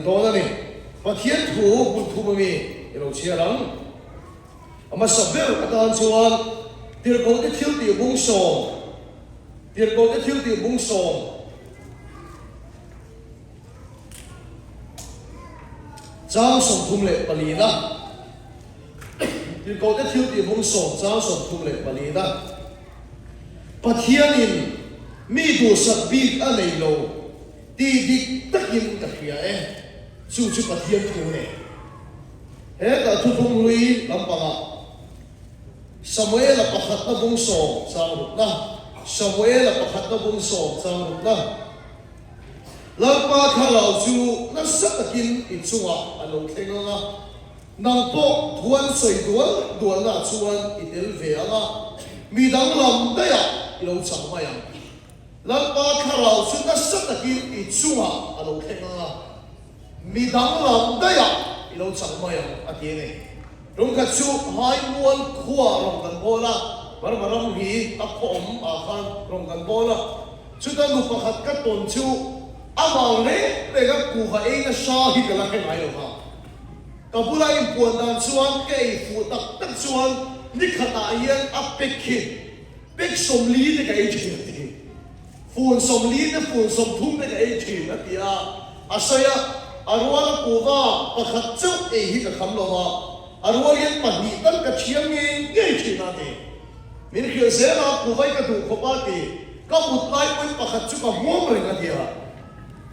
to na ni pathian thu bun thu mi ilo chia rang ama sabel atan chuan tir ko te thil ti bung som Giang sông thum lệ Palina, thì có cái thiếu tiền bông sông Giang sông thum lệ Palina. Pathianin mi du sat big anh ấy lâu, ti dik tất nhiên cả kia chú pathian thu này. Hết cả thu thum lui làm bằng Samuel là pakhat na bông sông Giang rụt na, Samuel là pakhat na bông sông Giang rụt na. Lần ba khá lão chú nó rất là kinh ít chung anh lâu khen nga nàng bộ thuần sợi đuôn là chuan ít đến về nga mi đang làm đây lâu chẳng mai lần ba khá lão chú nó rất là kinh ít chung anh lâu khen nga mi đang làm đây lâu chẳng mai anh thế này rong khát chú hai muôn khua rong gần bò la mà rong hi áp phom khan rong gần bò la chú ta lúc pakhat cắt tôn chú amang le le ga ku ha e na sha hi ka la ke mai lo ha ka bula in puan dan chuan ke fu tak chuan ni khata hian a pek som li te ka e thi ti fun som li te fun som thum te ka e thi na tia asaya arwal ku wa pakhat chu e hi ka kham lo ha arwal hian pani tan ka thiam nge thi na te min khil se na ku vai ka du kho pa ti ka mut lai pui pakhat chu ka hom re na tia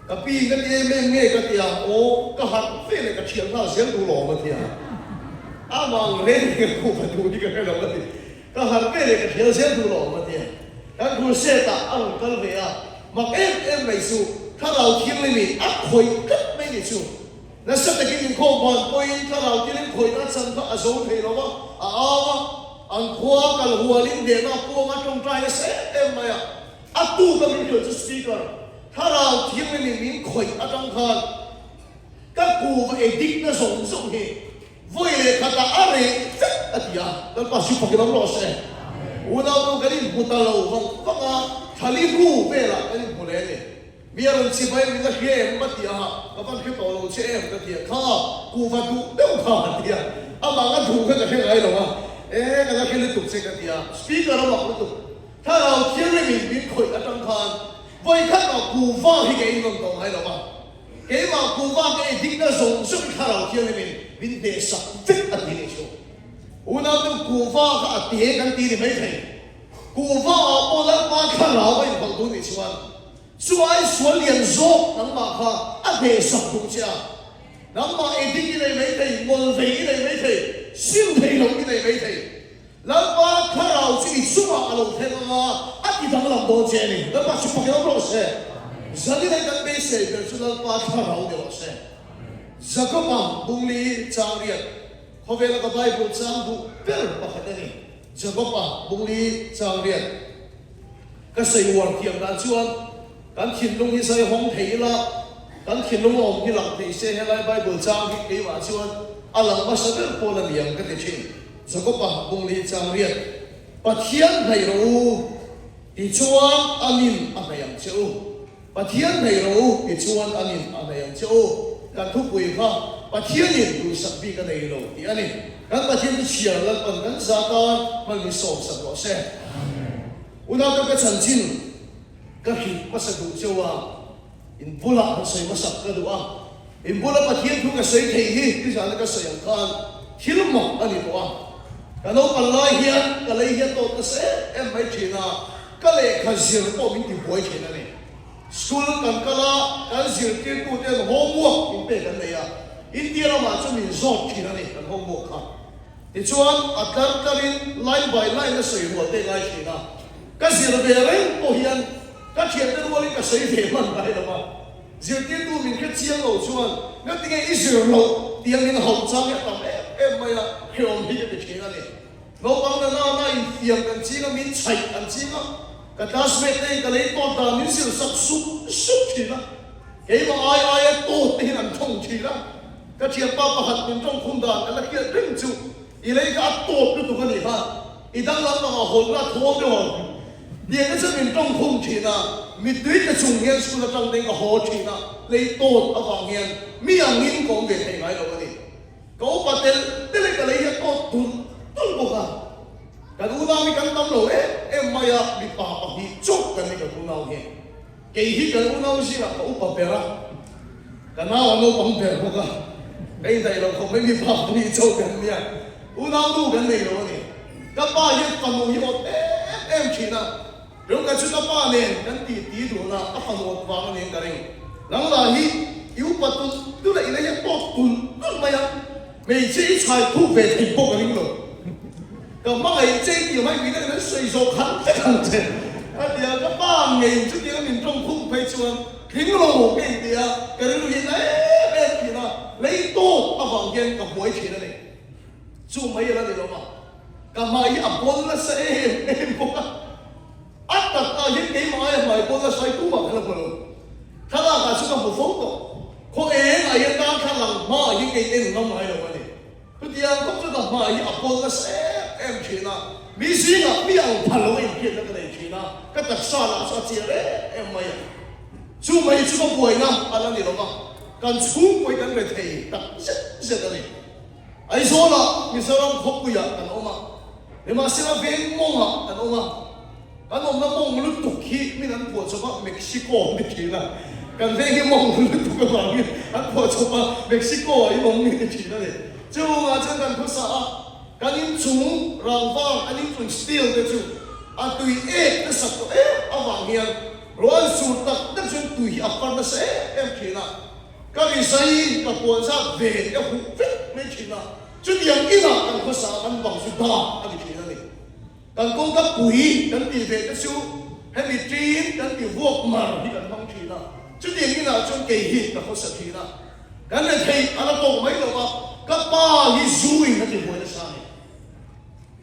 Tapi kan dia menge katia oh kahat fele katia na siang tu lo katia amang len ke ku patu di ka lo katia kahat fele katia siang tu lo katia kan ku se ta ang kal ve mak em mai su tha lao thiang le ni a khoi kat mai ni su na sa ta kin ko ban poi tha lao kin khoi na san ta a zo the lo wa a awa ang khwa kal hualin de na po ma tong trai se em mai a tu ka min ko speakerถ้าเราเที่ยงไม่มีข่อยอาจารย์ท่านก็กูมาเอดิกนะส่งเหตุวุ่ยเลยข้าตาอะไรจัดอะไรแล้วปัจจุบันเราล้อเสียวันนั้นเราก็ได้บุตรเราฟังทะเลรูเวล่ะก็ได้บุเล่เนี่ยมีอะไรสิบไปมีก็เชี่ยมันเดียวก็ฟังแค่ตัวเราเชี่ยมันเดียวข้ากูมาดูเดี๋ยวข้าเดียวอามาก็ถูกก็จะแค่ไหนหรอวะก็จะแค่เล่นตุกเสียกันเดียวสปีกเกอร์เราบอกว่าตุกถ้าเราเที่ยงไม่มีข่อยอาจารย์ท่าน为看到古法迄个运动喺度嘛，佢話古法嘅點解從出卡樓梯裏面地十分一啲嚟做，我諗到古法嘅點緊啲嚟咩睇，古法我諗把卡樓嘅運動嚟做啊，所以所連續能嘛卡一地十公尺，能嘛一啲嚟咩睇，門飛嚟咩睇，小皮龍嚟咩睇。Lalu kalau si semua alam tengah, ati dalam lampu jeni, lalu si pakai apa sih? Jadi dengan besi, bersudah kalau dia sih. Zakopam bungli cangriat, kau bela kebai pun canggu berpakat ini. Zakopam bungli cangriat, kesayuan tiang dan cuan, kan kinlung ini saya hong hela, kan kinlung om hilang di saya helai bai pun canggi kewa cuan, alam masa berpola yang kecil. Zakopah bungli cangriat pathian hai ro ti chuan anin anayam cheu pathian hai ro ti chuan anin anayam cheu kan thu pui kha pathian in du sakbi ka nei ro ti ani kan pathian ti chiar lan pan kan zatan mal ni so sa lo se una ka chan chin ka hi pasadu chewa in bula han sai masak ka du in bula pathian thu ka sai thei hi ti sa ka sayang kan hilma ani to kalau palai hian kalai hian to se em mai thina kale khazir po min ti boy thina ne school kan kala kan zir ti tu te homework in pe kan ne ya india la ma chu min zot thina ne kan homework kha ti chuan atar tarin line by line na sei ho te lai thina ka zir be ren po hian ka thian te wali ka sei the man bai la ma zir ti tu min ka chiang lo chuan na ti nge izir lo tiang min hom chang ya tam em mai la khom hi te thina ne lo bang na in fiam kan chinga min chai kan chinga ka classmate nei ka lei to da min sil sak su thina ke ma ai to te an thong thina ka thiam pa pa hat min tong khum da ka la kia ring chu i lei ka to tu ka ni ha i dang la ma hol la tho de wa dia ka min tong khum thina mi tui ka chung hian school atang ding ka ho thina lei tot awang hian mi angin kom ve thei ngai lo ani ko patel tele ka lei to tun boka ka du na mi kan tam lo maya mi pa pa hi chok kan ni ka du na he ke hi ka du na si ka u pa pera ka na wa no pang per boka cái này là không mấy người phạm đi châu gần nha, u nào đủ gần này rồi nè, các ba yên phần một một em chỉ là, nếu cái chúng ta ba nè, cái tí đủ là các phần một vàng nè cái này, lăng là hi, yếu bát tuần, tu lại là những bát tuần, tuần mấy à, mấy chỉ sai thu về thành phố cái này rồi, còn mấy cái chỉ thì mấy người cái水手很这样子，các ba ngày trước kia mình trong khu phải chọn, khiến nó cái gì à, cái này hiện nay em chỉ là lấy tốt ở房间个回去了嘞，就没有了的了嘛。干嘛一搬了谁？不啊，特啊一几买又买搬了谁都嘛看了不咯？他那个是个不风的，可哎一单看了嘛一几点能买了嘛的？佢哋啊，咁就嘛一搬了谁？钱啊，没事啊，没有拍落一片那个来钱啊，个特杀啦杀接嘞，唔係啊，就沒這個鬼呢，阿拉你諗嘛？kan sungkoy kan betay tak set ani ay sola misalang khokkuya kan oma lima sila veng monga kan oma kan na mong lutuk hi minan po sa Mexico mikina kan veng mong lutuk ka bang an po sa Mexico ay mong mikina ni jo nga chan kan ko sa kan in chung rangwang aning chung steel de chu a tui na sa to awang hian roan su tak na chung tui apar na sa kina các cái say các quan sát về các vụ việc mấy chuyện nào chứ điểm ít là cần có sao cần bằng sự đa các cái chuyện này cần công tác quỹ cần bị về cái số hay bị chín cần bị vô mà thì cần phong chuyện nào chứ điểm ít là trong kỳ hit các có sự chuyện nào cần là thầy anh đã tổ mấy đâu mà các ba đi duy nó thì vui là sao này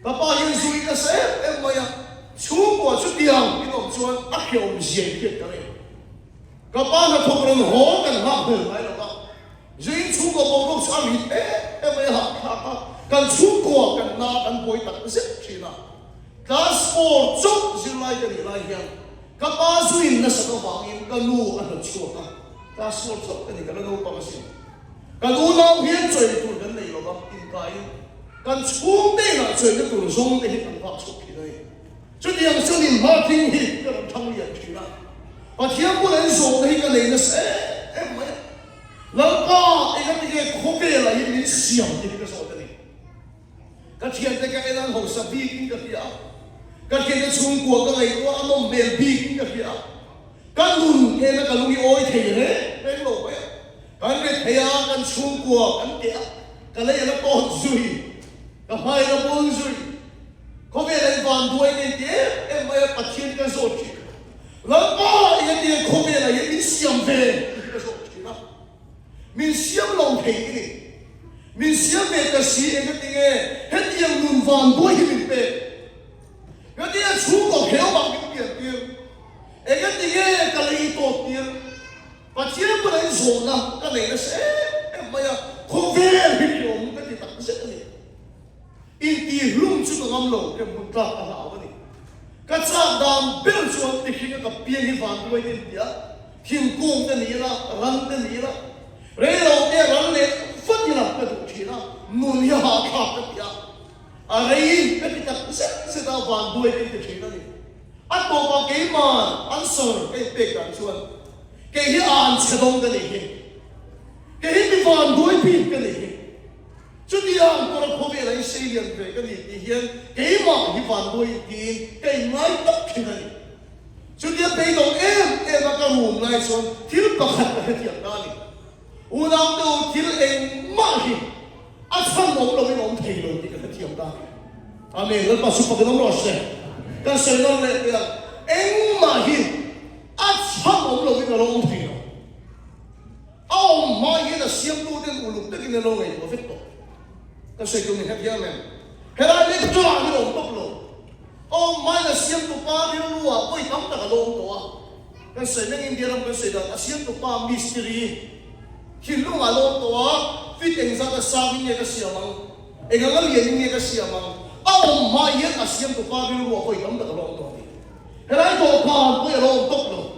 các ba đi duy cái sẽ em mày à chú của chú điểm cái nó cho ác hiệu gì hết cái này các bạn là thuộc lòng hổ cần học được phải không ạ? Riêng chú của bộ lúc sao bị em ấy học cần chú của cần na cần bồi tắc rất chi nào các sport chúc dư lại cái này lại hiện các bạn duyên là sao vàng in cần nu ăn được chuột các sport chúc cái này cần nu bằng gì cần u nào hiện chơi tụi cái này là in cái cần chú đây là chơi cái tụi rong cái cần học chúc cái này cho nên cho nên mà听hit cái thằng liền chi nào và thiên不能说那个人的是没，人家一个可别了，一点小的那个说的呢，个天这个人好是比个呀，个天的中国个人我弄没比个呀，个路个那个路爱听呢，没路呀，个人听啊，个中国个点，个人那多水，个买那多水，可别人反对的点，没把天个说起。人家一点可别了，一点想法，这个说起了，民想老皮的，民想别个事，一个点个，一点论反对的明白，一点出国票房的点点，一个点个利多点，把钱不能说呢，个那个是，没呀，可别的用个点当什么呢？因地弄出个俺老个不打个好的。cái cha đam bên chuột thì khi cái biên hi vàng đuôi đi nhá thiên cung cái này là rắn cái này là rồi đầu tiên rắn này phất như là cái đồ chỉ là nuôi ya khạc cái gì à rồi cái gì ta sẽ ta vàng đuôi cái chỉ là gì anh bảo bảo cái mà anh sợ cái bể cả chuột cái hi ăn sẽ đông cái này cái hi bị vàng đuôi bị cái này chút đi ăn tôi không biết là xây dựng về cái gì thì hiện cái mà hi vàng đuôi thì cái máy tóc thì này chút đi bây giờ em là cái hùm này xong thiếu bạc cái tiền đó này u nào đâu thiếu em mà hi anh không muốn đâu mới muốn thay đổi cái tiền đó amen rất là super cái đó rồi cái sự nó là em mà hi anh không muốn đâu mới muốn thay đổi mà hi là xem tu đến u lục cái này lâu ngày có phép tốt cái sự chúng mình hết giờ này cái này lấy cho anh lồng tóc lồng mai là xem tụ ba đi luôn à ôi tắm cả lồng tổ à cái sự này India làm cái sự đó xem tụ ba mystery khi lúc mà lồng tổ à fit anh ra cái sang như cái gì mà anh ngắm nhìn như cái gì mà mai hiện là xem tụ ba đi luôn à ôi tắm cả lồng tổ cái này tổ ba ôi lồng tóc lồng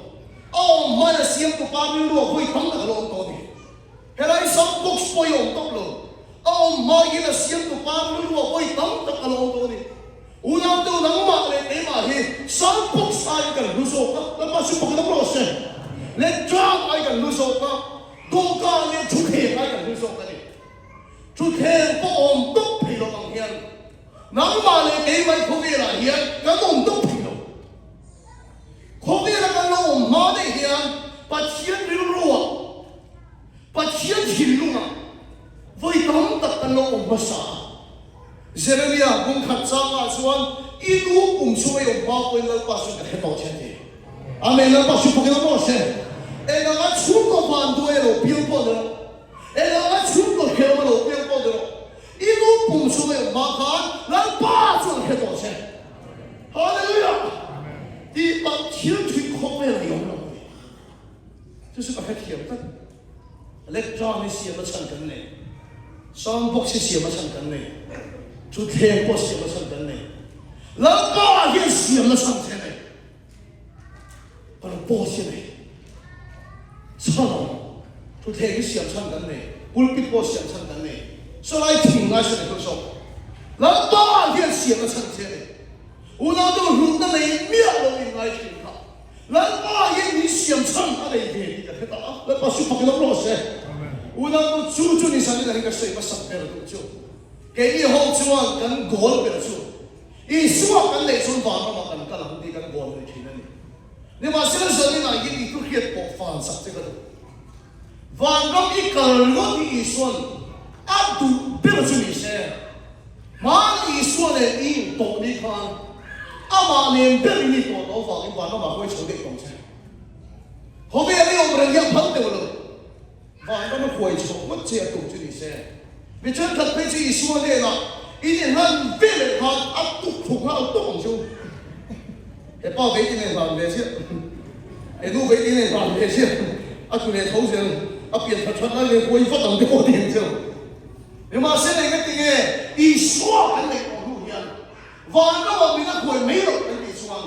oh mana siam tu pamil lo koi tam tak lo to ni helai sam box po yong tok lo oh ma ina siam tu pamil lo koi tam tak lo to ni ulam tu nang ma le te ma hi sam box ai kan lu so ka la pa su pa ka lo se le drop ai kan lu so ka do ka le chu ke ai kan lu so ka ni chu ke po om tok pi lo mang hian nang ma le te mai ko ve la hian ka om tok pi lo ko ve la ka lo ma de hian pa chien ri lu wa pa chien chin lu ma voi tam tak ka lo om ba sa Jeremia kung khat sa nga chuan inu kung suway ang bakoy ng paso ka heto chente. Amen ng paso po kina mo se. E nga nga chuko banduero bilbo dero. E nga nga chuko kelmano bilbo dero. Inu kung suway ang bakan ng paso ka heto chente. Hallelujah. Di ba tiyan tuwi kope na yung lang. 这是把它填的。Let John 写不成根呢，上博士写不成根呢。就天国写不成根嘞，老高也写不成根嘞，把它剥下来，操了，就天写不成根嘞，不必剥写不成根嘞，说来听那是那个说，老高也写不成根嘞，我那都入那里面了应该听他，老高也你写不成他的一点一个，那把书包给他落下，我那都注重你上面的那个水把上面的都就。给以后就往跟国了别说，以说跟那种话嘛，跟人哋跟国嚟听呢。你话现在说你那一都可以播放上这个的，反正一个人的一说，按都别说你些，马一说呢，你懂你看，阿妈年别你多多放，你反正嘛会抽的东西。后边你我们人家碰到了，反正会抽，我这懂就你些。你真的被自己说累了，一点很别的他啊，都他都红胸，也报给今天饭别去，也都给今天饭别去，啊，就连头上啊，别他穿那个恢复等的我点就，你妈现在个dingen，一说跟你讲路样，反正我们那会没有跟你说，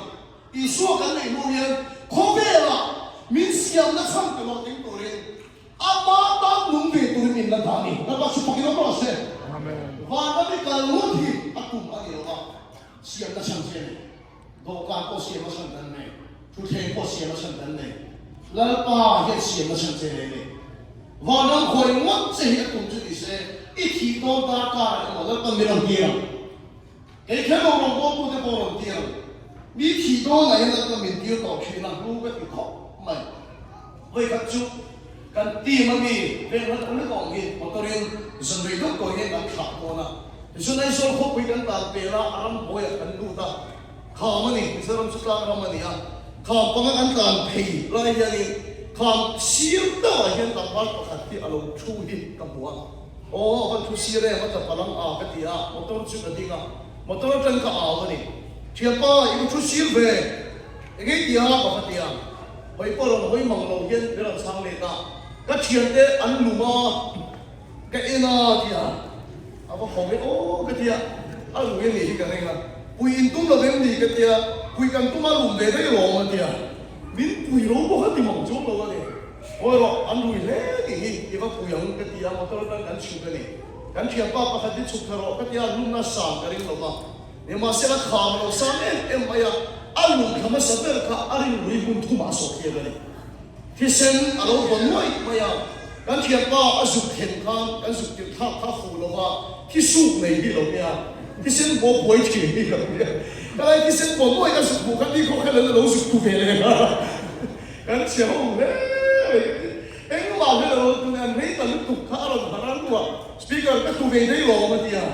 一说跟你路样，可别了，明想那唱给我听多嘞。阿妈当农民都民的打你，那把书包给他落下。反正你干问题，阿公阿爷话，写了上天，老干部写了上天呢，出天部写了上天呢，老爸也写了上天呢。反正会我这些工作的是，一提到大家，我那个没人听，给看到我不得没人听，你提到那个民调到去那路个地方，没，为个就。kan ti mami ve han an ko ngi motorin zunri do ko he kan kha ko na sunai so ko pi kan ta pe la aram boya kan du ta kha mani saram su ta ram mani ya kha pa kan ta pe la ya ni kha sir da hian ta par ko khat ti alo thu hi ka buwa o kan thu sir re ma ta palang a ka ti ya motor chu ka ti ga motor kan ka a ni thia pa i thu sir ve ge ti ha ka ti ya hoi po lo hoi mang lo hian ve la sang le ta cái chuyện đấy ăn lù mà cái na thì à mà không biết ô cái gì à ăn lù cái gì cái này là quỳ tung là cái gì cái gì à quỳ cần tung mà lù về đấy rồi mà thì à mình quỳ lù có hết thì mỏng chút đâu cái này ôi rồi ăn lù thế thì mà quỳ ông cái gì à mà tôi đang ăn chụp cái này ăn chuyện ba ba cái chụp cái rồi cái gì à lù na sàn cái này mà nhưng mà sẽ là khám nó sàn em bây giờ ăn lù cái mà sắp tới cái ăn lù đi buôn thu mà sốt cái nàyที่เซนอารมณ์คนน้อยไม่ยากการเทียบว่าสุขเห็นข้างการสุขเห็นข้างข้าฟูเราว่าที่สุขในที่เราเนี่ยที่เซนโบป่วยที่ที่เราเนี่ยอะไรที่เซนคนน้อยการสุขบุคคลที่เขาแค่เราเราสุขทุกเวลาการเชียวเนี่ยเอ็งว่าเราตัวนั้นไม่ต้องทุกข้าเราหารังตัวสปีกเกอร์ก็ทุกเวลาเรามาที่อ่ะ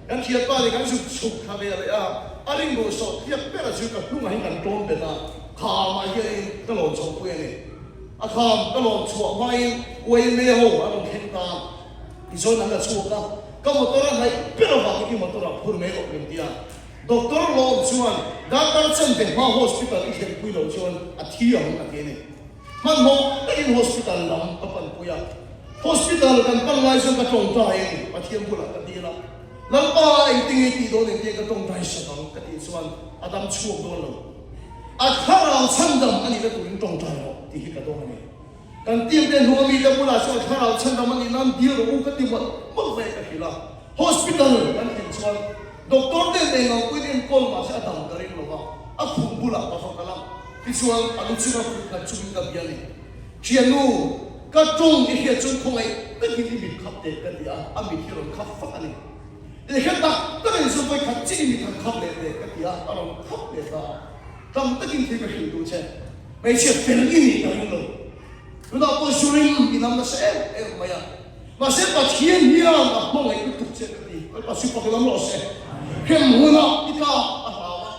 การเทียบว่าในการสุขข้าเวลาอ่ะอะไรก็สดเทียบเป็นอะไรกับลูกให้กันตรงเป็นอ่ะข้ามาเยอะก็หล่นชมเพื่อนเนี่ยอาคามก็หลอกชั่วไม่เว้ยไม่โหอารมณ์เข็นตามอีส่วนนั้นก็ชั่วก็มตัวนั้นให้เป็นอะไรที่มตัวนั้นพูดไม่ออกเป็นที่อ่ะด็อกเตอร์หลอกชวนดักการเซ็นเป็นมาโฮสพิทอลอีกแห่งคุยหลอกชวนอาทิตย์ยังอาทิตย์นี้มันมองได้ยินโฮสพิทอลลำกับปันคุยอ่ะโฮสพิทอลกันปันไล่ส่วนกระจงใจอาทิตย์บุรุษกันดีละลำบากไอ้ติงไอ้ตีโดนไอ้ตีกระจงใจสนองกันดีส่วนอาดัมชั่วโดนเลย อัดข้าเราชั้นดำอันนี้ก็ตัวตรงใจเราที่คิดกันตรงนี้กันเตรียมเดินหัวมีแต่บุหรี่ช่วยข้าเราชั้นดำอันนี้นั่นเดียวเราก็ที่มันไม่ไปกันทีละ hospital กันเห็นส่วนด็อกเตอร์เดินเองเราคุยเรื่องคนมาเสียตังค์กันเองเราว่าอับบุหรี่มาฟังกันละที่ส่วนอนุชินาคุยกันชุมกับยันนี่เชียนูก็ตรงที่เขียนจนคงไอ้ก็ที่มีขับเด็กกันดีอ่ะอามีที่เราขับฟังกันนี่เด็กกันก็เลยส่งไปขัดจีมีทางขับเลยเด็กกันดีอ่ะเราขับเลยตาทำตั้งที่ไปหิวดูเช่ไม่ใช่เป็นอินี่กันยังไงรู้ดาวก็สุรินที่นำมาเสียไม่อ่ะมาเสียปัจเจียนเนี่ยนะมองไอ้ตุ๊กเช่กันดีปัจจุบันเราไม่เสียเข้มหัวนะอีกาอะไรวะ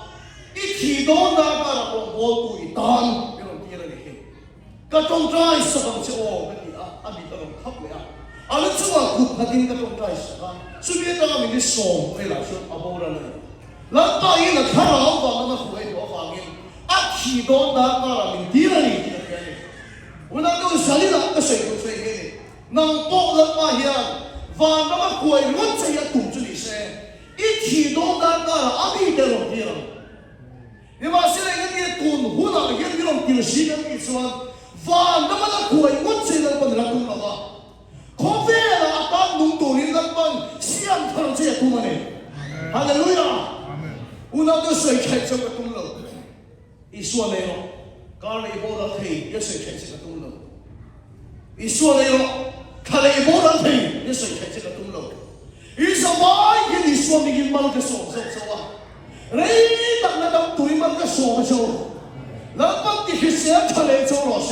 อีที่โดนด่ากันเราบอกตัวอีตานไม่รู้ที่อะไรเนี่ยก็ต้องใจสักคำเชื่อกันดีอ่ะอามีตลอดขับเลยอ่ะอันนั้นชัวร์คุณพัดินก็ต้องใจสักคำสุดท้ายเราไม่ได้ส่งไปละชุดอาโบราณเลยแล้วตอนนี้เราข้าเราฟังมันคุยตัวฟังเองอัดขีดอนด่ากันเราไม่ดีเลยที่นั่นเองวันนั้นเราสั่งให้เราก็ใส่ตัวใส่เองนั่งโป๊ะแล้วมาเฮียฟังแล้วมาคุยวันเสียตุ้มจุดนี้เสียอีขีดอนด่ากันเราอามีเดินที่นั่นนี่ว่าเสียงนี้ตุ้มหัวหน้าเฮียนี่เราคิดสิ่งนี้ส่วนฟังแล้วมาคุยวันเสียตุ้มเราตุ้มเราว่าข้อเสียเราอาการนุ่มตัวนี้เราเป็นเสียงทางเสียตุ้มมันเองฮาเลลูยาuna de水开这个东楼，一说没有，刚才一波人推也水开这个东楼，一说没有，看了一波人推也水开这个东楼，一说哇，一你说明毛个说啊，人当那当对毛个说，那帮的去写出来做老师，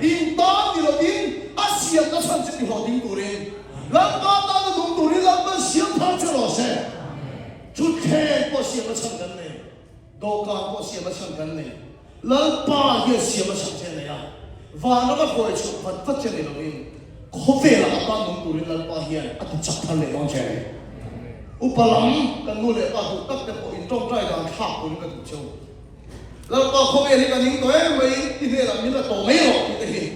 应当的了定，啊写个成绩的好定多人，那帮当的东多人，那帮写他做老师。ชุดแค่พอเสียมาช่างกันเลยดอกการพอเสียมาช่างกันเลยแล้วป้าเยอะเสียมาช่างเช่นไรอ่ะวันนั้นก็คอยชุดพัดพัดเช่นไรเราเองเขาเวลาอาการนุ่มตัวนี้แล้วป้าเฮียอาจจะจับทันเลยน้องเช่นอุปลังกันนู่นเลยป้าถูกตัดแต่พออินจ้องใจการขับตัวนี้ก็ถูกเช่าแล้วป้าเขาเวลาการยิงตัวเองไม่ที่เนี่ยเรามีแต่ตัวไม่หรอกที่เห็น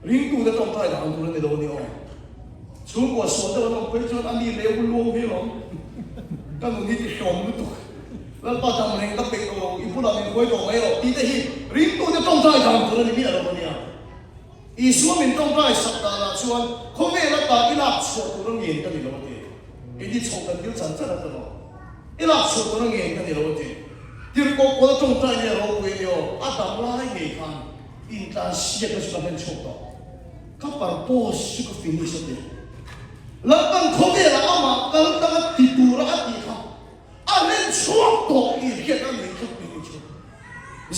ริงตัวจะจ้องใจการตัวนี้โดนเนี่ยช่วงกว่าสวนแต่ว่าน้องไปจนอันนี้เร็วลวงพี่หรอก็มึงนี่จะชมรู้ตัวแล้วป้าทำอะไรก็เป็นตัวอีผู้เราเป็นคนตัวไม่หรอกที่แต่ที่ริมตัวจะต้องได้ทำตัวนี้มีอะไรบ้างเนี่ยอีส่วนมันต้องได้สัปดาห์ละส่วนเขาไม่ละตาอีหลักส่วนตัวนี้กันนี่เราเนี่ยอีที่ชมกันยุ่งจันทร์ละตัวอีหลักส่วนตัวนี้กันนี่เราเนี่ยที่เราคนละต้องได้เนี่ยเราคุยเนี่ยอาตมาให้เงี้ยกันอินทาเสียก็สุดเป็นชมต่อข้าพเจ้าโพสต์ก็ฟินิชเลยแล้วตั้งเขาไม่ละอามาตั้งติดตัวละติดเขาอันนั้นช่วงตัวอีกแค่นั้นเองก็เป็นช่วง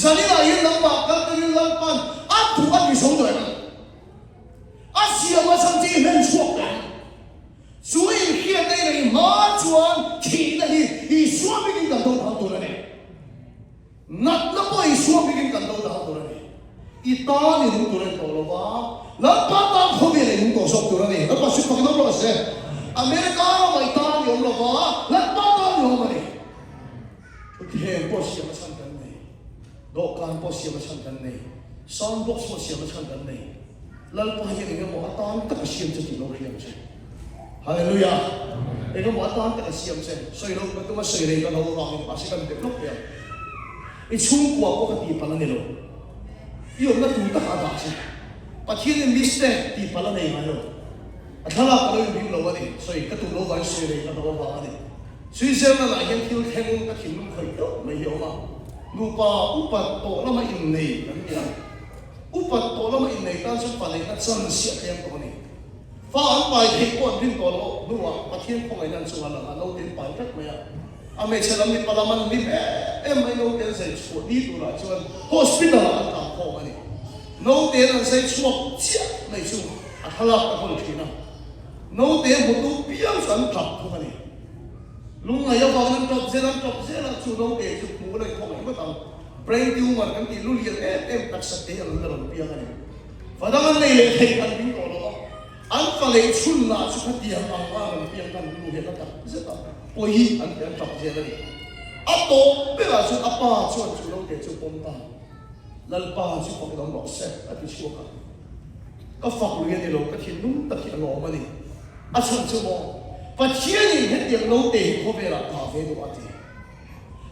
จะนี่ละยังลำบากกันก็ยังลำบากอันถูกอันที่สองตัวนั้นอันเสียมาทั้งที่มันช่วงนั้น所以现在的马转起的以说明感到好多了呢，那不以说明感到好多了呢，一打你弄多人多了吧？那把当后面的弄多少多了呢？那把水放到哪些？อเมริกาเราไม่ตามยอมหรอกว่าและบ้านเรายอมอะไรทุกแห่งพอเสียมาช่างกันเลยดอกการพอเสียมาช่างกันเลยซอนบ็อกซ์พอเสียมาช่างกันเลยแล้วพอเห็นอย่างนี้ว่าตามตะกเสียมจะกินเราเรียนใช่ฮาเลลูยาเองก็ว่าตามตะกเสียมใช่สวยเราเป็นตัวมาสวยเลยกันเราวางภาษากันเด็กลูกเดียวไอ้ชุ่มกว่าปกติพลังเนี่ยเราอีกนั่นถูกตะขาดใช่ปัจจัยนี้มิสเตอร์ตีพลังเนี่ยมาเราถ้าเราไปดูเราวันนี้สวยก็ตัวเราวันสวยเลยกันเราวางนี่สวยเสียมาหลายอย่างที่เราแข่งกันที่นุ่มเคยก็ไม่เยอะมากรูปอุปโตแล้วมาอินเนยนั่นเองอุปโตแล้วมาอินเนยตั้งสุดฝันเลยนั่นสั่งเสียเทียมตัวนี้ฟ้าอันไปที่ก้อนที่ตัวเราดูว่าประเทศของไอ้นั่นส่วนนั้นเราเดินไปทักไหมอ่ะอเมริกามีพลังมันมีไม่เราเดินใส่ชุดนี้ตัวละส่วน hospital อันต่างของอันนี้เราเดินใส่ชุดเจ้าไม่ชุดอัตลักษณ์ของคนที่นั่นเราเดินหัวตู้เบี้ยสันทับทุกอันนี้ลุงไอ้ยาฟังนั้นจบเสร็จแล้วชุดเราเดินชุดหมูเลยของไอ้ก็ต้อง brain tumor กันที่ลุยตักสติอะไรนั่นเราเบี้ยกันนี่ฟังกันเลยเลยให้กันดิ้งตัวเราอันฟังเลยชุนน่ะชุดที่ยังว่ามันเบี้ยกันลุยกันตักเสร็จแล้วพอฮีอันที่จับเสร็จแล้วนี่อัตโตเป็นอะไรชุดอัปป้าชุดเราเดินชุดปมตาแล้วป้าชุดของเราหลอกเสร็จอันที่ชัวร์กันก็ฝักลุยกันเราก็ที่นุ่มตะเคียนหล่อมานี่อาชันชั่วโมงปัจเจียนี่เห็นอย่างเราเตะเขาเวลาคาเฟ่ตัวที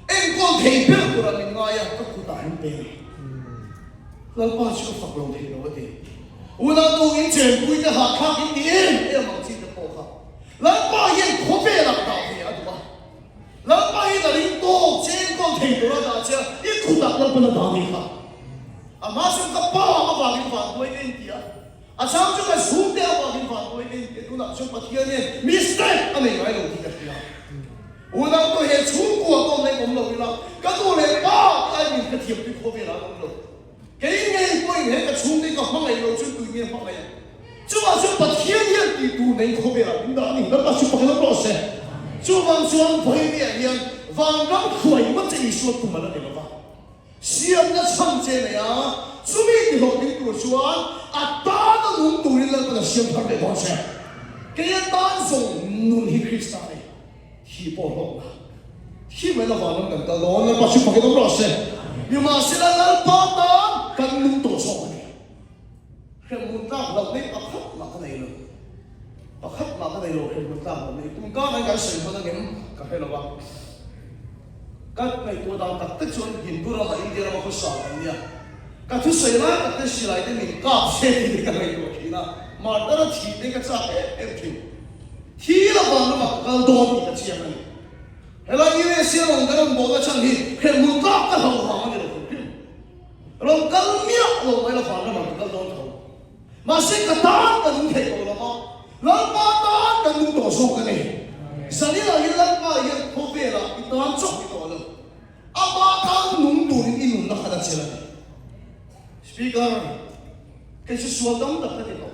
เอ็ง con thầy biết của là mình ngay các cụ đại anh bé lần ba chỉ có phật lòng thầy đâu vậy u nào tu in chuyện vui cái hạ khác cái tiền em mang chi cái bộ khác lần ba hiện khó bé là đạo thầy à đúng không lần ba hiện là linh tô trên con thầy đó là chứ ít cụ đại lần ba là đạo thầy khác à mà xem các ba mà vào cái phản đối cái gì à à sao chúng ta xuống theo vào cái phản đối cái gì đó là chúng ta thiên nhiên mistake anh ấy nói đâu thì cái gì à u nào tu hệ xuống của con này cũng đâu là cái tu này ba cái mình cái thiệp cái khó bé là cũng đâu cái này tôi nghe cái xuống này cái phong này lâu chúng tự nhiên phong này chúng ta chúng ta thiên nhiên thì tu này khó bé là chúng ta mình nó chúng ta cái nó process chúng ta chúng phải biết hiện vàng răng khởi mất chỉ số tụi mình là cái gì siam na chăm chế này à chúng mình thì học những câu chuyện à ta nó muốn tu lên là siam thằng này bao giờ cái ta dùng nun hi Christ này hi bỏ lỏng hi mới là vào nó cần ta lo nó bắt chước phải cái đó rồi nhưng mà sẽ là nó ba ta cần nun tổ số này khi muốn ta làm đấy bắt khắp mà cái này rồi bắt khắp mà cái này rồi khi muốn ta làm đấy cũng có cái sự mà nó nghiệm cái này là bao các ngày tôi đang tập tích chuẩn hiện tôi là India là một số anh nhá các thứ xây lại các thứ xây lại thì mình cáp xe thì cái này tôi khi nào mà đó là thì cái cái sao em thì là bằng nó cái đồ thì cái gì này hay là như vậy xem ông cái ông bố cái chân thì cái muốn cáp cái hậu hoàng này rồi ông cái miệng rồi mới là phản nó cái đồ thầu mà sẽ cái ta cái đúng thế rồi là mà lần ba ta cái đúng tổ số cái này giờ này là cái lần ba cái không phải là cái ta chọc cái đồ rồi apa kau nunggu ini nak ada jalan. Speaker, kesesuatu tak ada itu.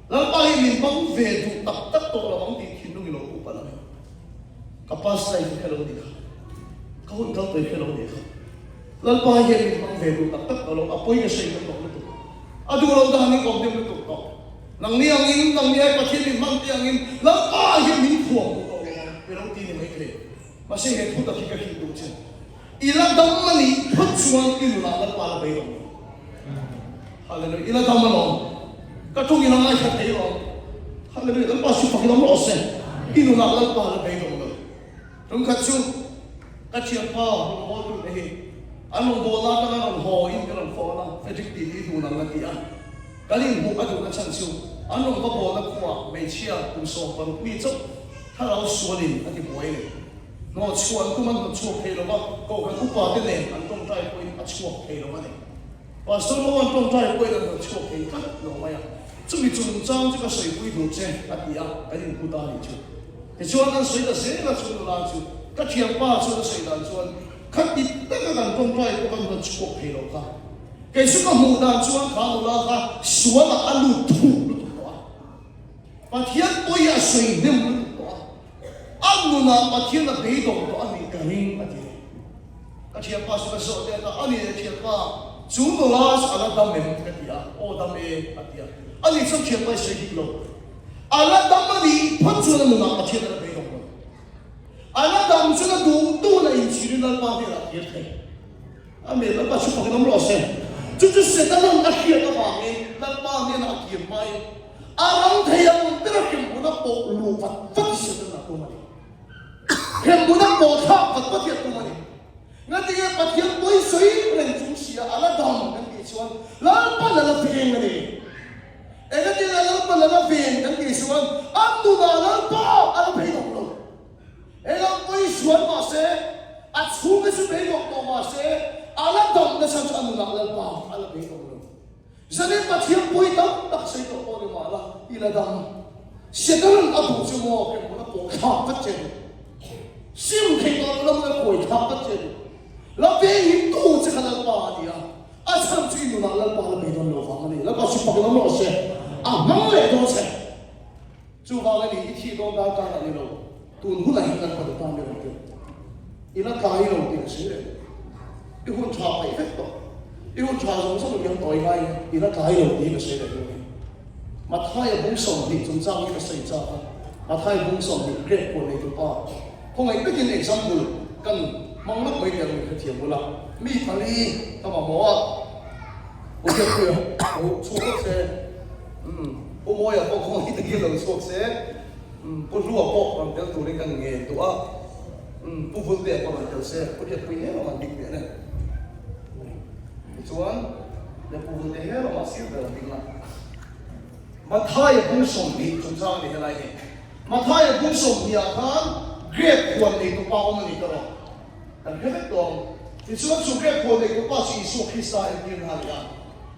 Lalu ini bang vedu tak tu orang bang di hindu ni logo pada. Kapas saya kalau dia, kau tak tahu kalau dia. Lalu ini bang vedu tak kalau apa yang saya tahu itu. Aduh orang dah ni kau dia betul kau. Nang ni angin, nang ni ay pakai ni mang ti angin. Lalu ini puang kau. Pero ini mereka masih itu tak kita hindu je. Ila damani phuchuan ilula la pala bei rom hallelujah ila damano ka tungi na ngai khathei rom hallelujah la pasu pakidam ro sen ilula la pala bei rom lo tum khachu ka chian pa rom bo tu nei anong bola ka na ho in ka ron fo na edik ti ni du na la ti a kalin bu adu na chan chu anong ba bola kwa me chia kum so pa mi chu tha lo sualin ati boi le nó chuan tu man chuộc hay rồi mà cậu cái cú pa cái này anh trong trai quên anh chuộc hay rồi mà này và sau đó anh trong trai quên anh chuộc hay cắt rồi mà ya chúng mình dùng trang cái sợi quỳ đồ trên anh đi à cái gì cũng ta đi chứ thì chuan anh sợi là sẽ là chuan là chứ các thiệp pa chuan sợi là chuan cắt đi tất cả anh trong trai của anh chuộc hay rồi cả cái số cái mù đàn chuan khá là cả chuan là anh lụt thủ đó và thiệp tôi là sợi nem anh muốn là bắt thiên là bị động đó anh ấy cái hình mà thế, cái chuyện pa số số thế là anh ấy chuyện pa chúng tôi là anh đam mê cái gì à, ô đam mê cái gì à, anh ấy xong chuyện pa sẽ đi lâu, anh đam mê đi phát triển là muốn là bắt thiên là bị động, anh đam mê là đủ là in chỉ là pa thế là thế thôi, anh ấy là bắt chước cái nấm lò sen, chúng sẽ ta làm cái chuyện đó mà nghe, là pa thế là chuyện mai, anh thấy anh tức là chuyện của nó bộ lù vật phát triển là của mình. Hem budak bothak pat pathiat tu mani ngati ya pathiat boy soi len chung sia ala dam kan ki chuan la pa la veng ni e ngati la pa la veng kan ki chuan amnu na la pa ala phei dok lo e la boy chuan ma se a chung ke su phei dok to ma se ala dam na san san na la pa ala phei dok lo zane pathiat boy tam tak sei to ko ni ma la ila dam sedan abu chu mo ke mo na po kha pat chen sim thei to lo na koi tha pat chen la ve hin tu che khala pa dia a sam chi nu na la pa la be don lo fa ma ni la pa chi pa lo lo se a mang le do se chu ba la ni thi do da ka na ni lo tu nu la hin na pa ta me lo ina ka hi lo ti se le i hun cha pai fet to i hun cha so so yang toi ngai ina ka hi lo ti ka se le mà thay bung sòng thì chúng ta như là xảy ra mà thay bung sòng thì great của này chúng ta không ai biết cái example cần mong lắm mấy cái người thiệt một lần mi phải đi tao bảo mỏ ô kìa kìa ô xuống xe ô mồi à ô không đi từ kia lần xuống xe ô rùa bọc bằng tiếng tụi này cần nghề tụi 不分别我们就是不就不一样嘛，明白呢？chuan le pu te he ma sir da ding la ma thai bung som ni chung sang ni lai ni ma thai bung som ni a khan great khuan ni tu pa om ni ka ro kan he to ti chuan chu great khuan ni tu pa si su khista en din ha ya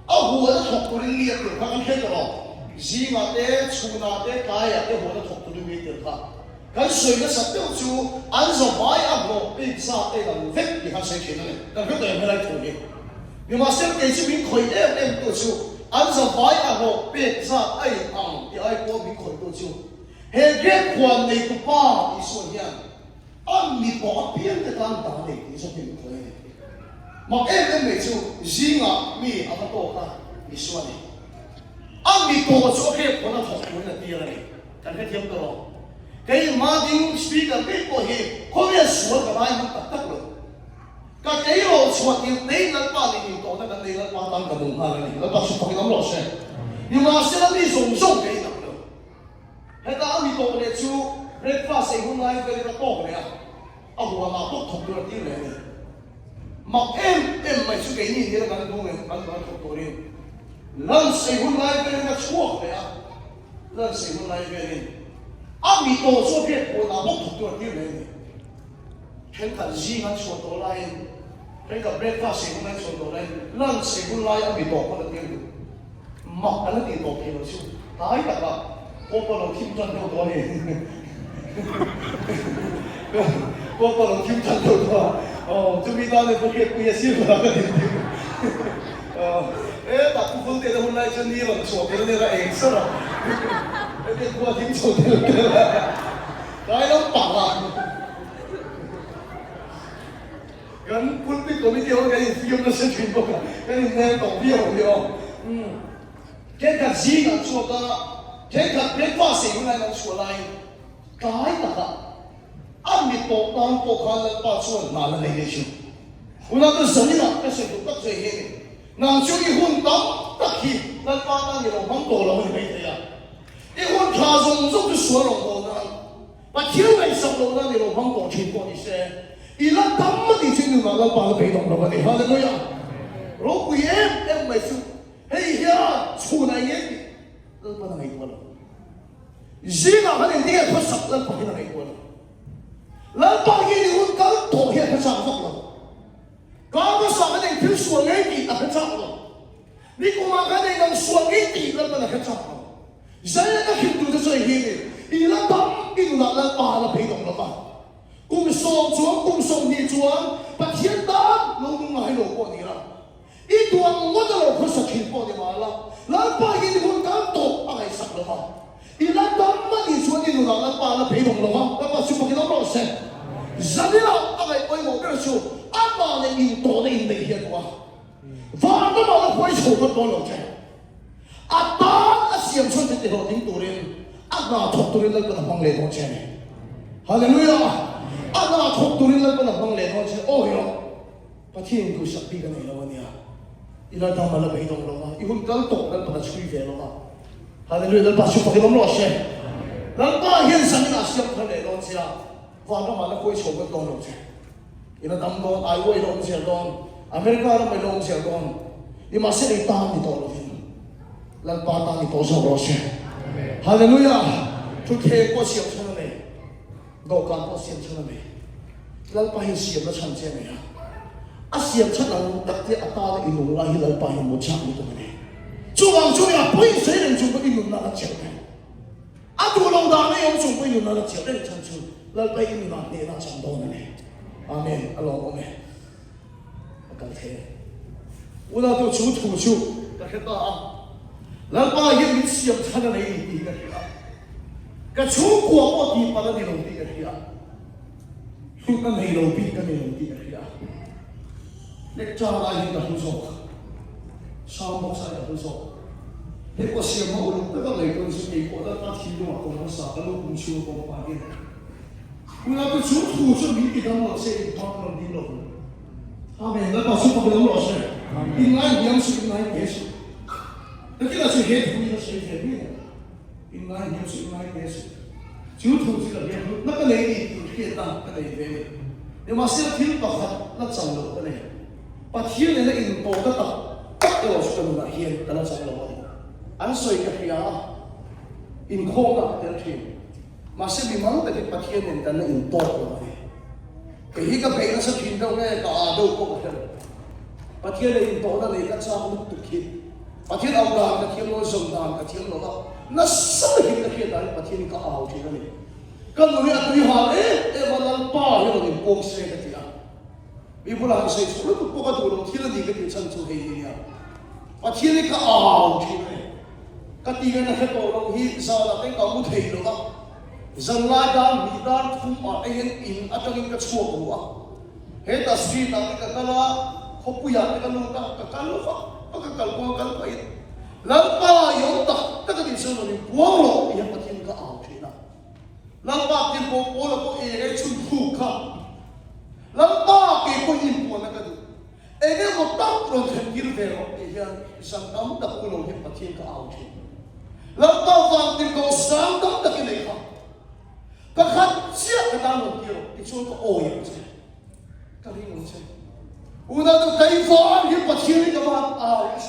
a hu da thok tu ri te ka kan he ka ro ji ma te chuna te ka ya te ho da thok tu ri te ka kan sui da sa te chu an zo bai a bo pe sa te kan vek ni ha se chen ne kan he to he lai tu ni nhưng mà xem cái chữ mình khởi em tổ chức anh sẽ phải à họ biết ra ai thì ai có mình khởi tổ chức hệ cái quan này của ba ý số hiện anh mi bỏ biến cái tam đá này ý số mình khởi mà em mấy chú riêng à mi anh tổ ka ý số này anh mi tổ cho cái quan nó học cuốn là tiền này cái thêm đó cái mà tiếng speaker biết có gì có biết số cái này nó tắt rồi cái cái hồ chuột thì đấy là ba mươi nghìn tổ cái này là ba trăm cái đồng hàng này là ba chục cái đồng lót xe nhưng mà sẽ là đi dùng cái nào được hay ta đi tổ này chú breakfast sẽ hôm nay cái là tổ này à hoa mà tốt thuộc được tiếng này mà em mày chú cái gì là cái đồng này anh thuộc tổ này lần sẽ hôm nay cái là chuột này à lần sẽ hôm nay cái này đi tổ số cái hoa mà tốt thuộc được tiếng này hiện tại gì anh chuột tổ lại cái gặp breakfast sẽ hôm nay chuột tổ lại lần sẽ hôm nay anh bị tổ có được tiếng mặc anh đi tổ kia rồi chứ tái cả là có bao lâu kim chân đâu đó này có bao lâu kim chân đâu đó chúng ta này phải biết bây giờ xíu là cái gì đặt cái phương tiện hôm nay chân đi bằng chuột cái này là extra rồi cái qua tiếng chuột cái nó bảo à gần quân biết của mình tiêu cái gì phim nó sẽ chuyển qua cái gì nghe tổng tiêu hiểu cái gì là chuột đó cái biết qua sự hôm nay nó chuột lại cái đó anh bị tổ đang tổ khai lên ba chuột nào là này chứ hôm nay tôi sống như nào cái sự tục tất cả gì nàng chú ý hôn tắm tất khi lên ba đang như lòng bóng tổ là mình thấy à cái hôn thà dùng giúp cái số lòng tổ đang và thiếu ngày sống lòng đang như lòng bóng tổ chuyển qua đi xe ý là tắm mất đi trên đường nào lên ba là bị động là vấn đề hallelujah rồi quý em mày chú hey ya chú này ấy lên ba là ngày qua rồi gì nào hắn đi cái sập lên ba là ngày qua rồi lên ba cái hôn tắm tổ hiện cái sao vậy có cái sao cái thiếu số ngày gì là cái sao rồi你講話佢哋咁爽嘅地啦，咪係佢做。所以咧，佢做咗最氣嘅，而家咁邊度啦，把啦被動啦嘛。公上轉，公上你轉，把天打老公喺度過你啦。呢段我就落佢實全過你話啦，嗱把嘢你講到係實啦嘛。而家咁乜你轉呢度啦，把啦被動啦嘛，嗱把全部嘅都落成。所以啦，係為我嘅說，阿爸你面多你未見過。反正我都可以做得到了啫。阿爸阿時出隻地頭頂度咧，阿爸托到你那個能幫你多啫。哈利路亞！阿爸托到你那個能幫你多啫。哦喲，把天都實俾緊你啦喎你啊！而家當咪啦被動啦嘛，如果咁動咧，把它吹飛啦嘛。哈利路亞，把舒服嘅咁落先。嗱，把現實嘅時候佢嚟多啫啦，反正我都可以做得到了啫。而家咁多大會多啫多。Amerika orang belum siap don, di masih di tahan di tolong, lalu patah di tosok rosnya. Haleluya, tu kekau siap cina ni, kau kantor siap cina ni, lalu pahing siap lah cina ni ya. Asiap cina tak dia atas ilmu lahi lalu pahing muncak itu ni. Cuma apa yang saya jumpa ilmu nak cina ni. Aku orang dah ni yang jumpa ilmu nak cina ni cina, lalu pahing ilmu ni nak cina ni. Amin, Allah amin. Cái thế, chúng ta tôi chú thủ chú cái thế đó, lần ba hiện mình siêu thân này đi cái thế đó, cái chú của tôi đi bắt đầu đi cái thế đó, chúng ta này đầu đi cái thế đó, để cho lại những cái hữu số, sao một sai hữu số, để có siêu mà lúc đó cái này con số này có đã thi được mà con sao cái lúc cũng chưa có bao nhiêu, chúng ta tôi chú thủ chú mình đi đâu mà sẽ thằng nó đi đâu. Amen. Lepas tu kita berdoa saja. Ingat yang sebenarnya Yesus. Dan kita sudah hidup ini sudah hidup. Ingat yang sebenarnya Yesus. chú thủ chỉ là việc nó cái này thì hiện tại cái này về nhưng mà sẽ thiếu bậc học nó chẳng lộ cái này và thiếu này nó in tổ tất cả các điều sự cần là hiện cái nó chẳng lộ anh soi cái kia in không là cái chuyện mà sẽ bị mắng tại cái bậc hiện này cái nó in tổ rồi cái gì cái bệnh nó sẽ chuyển đâu nghe cả đâu có cái bậc hiện này in tổ là lấy cái sao cũng được hiện bậc hiện ông đàn cái hiện nó dùng đàn cái hiện nó rất là hiện cái hiện đấy bậc hiện cái ảo chuyện này kan người ta đi hỏi mà làm ba hiểu được công sự cái gì à vì bữa nay sẽ số lượng của các đồ đồng thiên là gì cái chuyện chân chú hay gì à và thiên này cái ảo chuyện này cái tiền này cái đồ đồng hi sao là cái công thầy đó dân lai đan bị đan thum mà anh in ở trong cái chùa của họ hết là street là cái là không bây giờ cái lúa cái lúa phát cái lúa cái phải làm ba hiểu tất tất cả những sự này buông lộ thì cái thiên cái ảo chuyện này làm ba tiền bộ bộ là có cái chung phụ khá làm ba cái có in bộ là cái gì cái một tóc rồi thành kiểu về rồi thì hiện sáng đóng đặc biệt là hiện thiên cái ảo chuyện làm ba vàng tiền có sáng đóng đặc cái này khác các khách chia cái đám một kiểu thì chúng có ổn chứ cái gì cũng chứ udah tuh thấy võ hiện thiên cái vàng ảo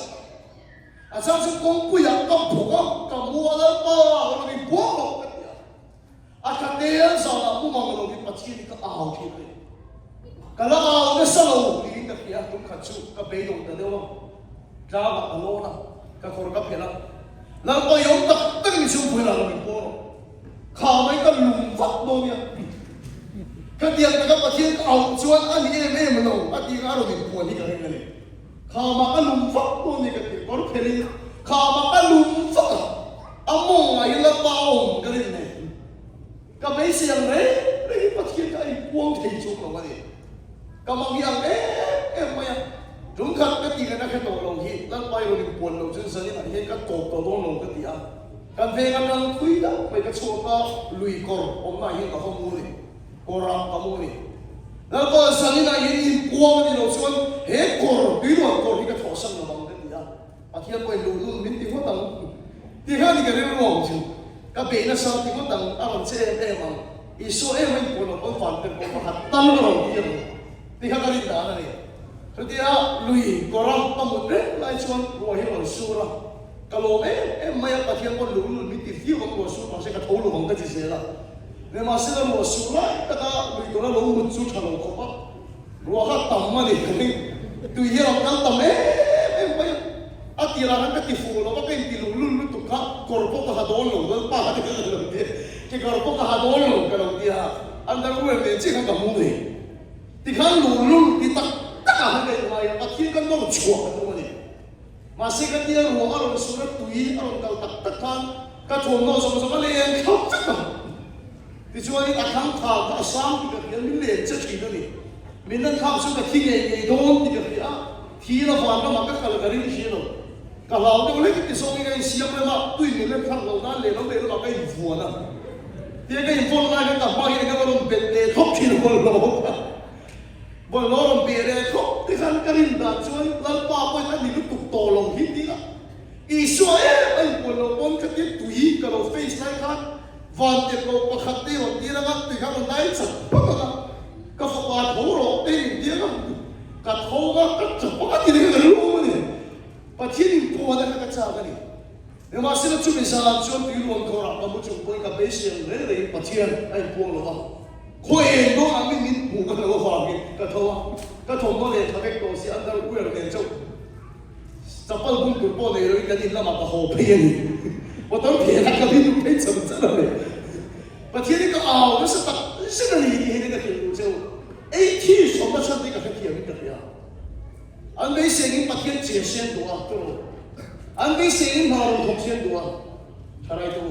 à sao chúng công quy là công phụ công mua đó ba rồi thì buông lộ akan dia zona mu mangalo di patsi di ka aw thi pe kala aw ne salo di ka pia tum khachu ka be dong da dewa drama alo na ka khor ka phela la ko yom tak tak ni sum phela lo ni po kha mai ka lum fat do ya ka dia ka patsi ka aw chuan ani em em lo ati ga ro ni po ni ka ngale kha ma ka lum fat do ni ka ti kor pheli kha ma ka lum fat among ai la paom ka rin ne cái mấy xiềng đấy đấy bắt khiến cái buông thì chụp lòng cái gì cái mong yang em mày chúng khát cái gì cái nó cái tổ lòng gì lăn bay rồi buồn lòng chân sân này hiện cái tổ đông lòng cái gì à cái về cái năng thui đó mấy cái chỗ cái lùi cor hôm nay hiện cái không mua này coram cái mua nàyแล้วก็สนิทnày hiệnกวางนี่เราชวนเฮ้คอร์ปีนคอร์ที่cái thọ sânเราbằng cái gì à à thiên quay lùi lùi mình tìm có tầng thì hai cái này nó lòng chứ cái bệnh nó sao thì có tầng ăn chơi em mà isu em mình còn có phản tình có hạt tăng rồi thì thì hai cái gì đó này rồi thì lui koran tâm một đấy lại chuan rồi hiểu sura cái lỗ em mấy cái thiên con lũ mình tìm phiêu con lỗ sura sẽ cái thấu lỗ bằng cái gì là nên mà sẽ là lỗ sura cái lui koran lỗ một chút thằng lỗ có rồi cái tầm mà đi cái tùy hiểu cái tầm em mấy atiran ka tifulo ka ken tilulul tu ka korpo ka hadon lo dal pa ka lo de ke korpo ka hadon lo ka lo dia andar uwe me chi ka mu de ti khan lulul ti tak tak ha ke ma ya pathi kan mo chua ka mo ni ma se ka dia ro a ro su ra tui a ro kal tak tak kan ka thom no so so ka le en khop tak ka ti chuan ni akhang tha ka sam ti ka yan min le che chi no ni min nan kham su ka thi nge don ti ka ya thi la van ma ka kal garin chi no cả lão nó lấy cái số cái xiêm này mà tùy mình lên thằng lão nó lấy nó cái vua đó thì cái vua này cái cả bao nhiêu cái bọn bệt để thóc thì nó bọn nó làm bệt để thóc thì hắn cái gì đó cho anh làm ba mươi tháng thì nó tụt to lòng hít đi à Israel anh bọn nó bọn cái tùy cái nó face này khác van thì nó bắt khát đi hoặc đi ra thì khác nó đáy chặt bắt cái phục vụ thấu rồi đi đi ra cái thấu cái chặt bắt cái gì cái luôn này và thiên nhiên của cái cha cái này nhưng mà xin chúc mình sao chọn từ luôn thôi là một chút cái bế xiên đấy là bắt thiên anh buông nó vào khôi nó ăn mình bù cái nó vào cái thầu nó để thằng cái đồ sĩ ăn đâu quên rồi châu tập bao nhiêu cái bao này rồi cái gì là mà hồ phiền và tôi phiền là cái gì cũng chậm chậm rồi và thiên nhiên cái nó sẽ là gì thì cái thiên châu ấy thì số mà sao cái thiên nhiên cái gì anh ấy sẽ những phát hiện chia sẻ đồ à tôi anh ấy sẽ những bảo đồng thông sẻ đồ à thay tôi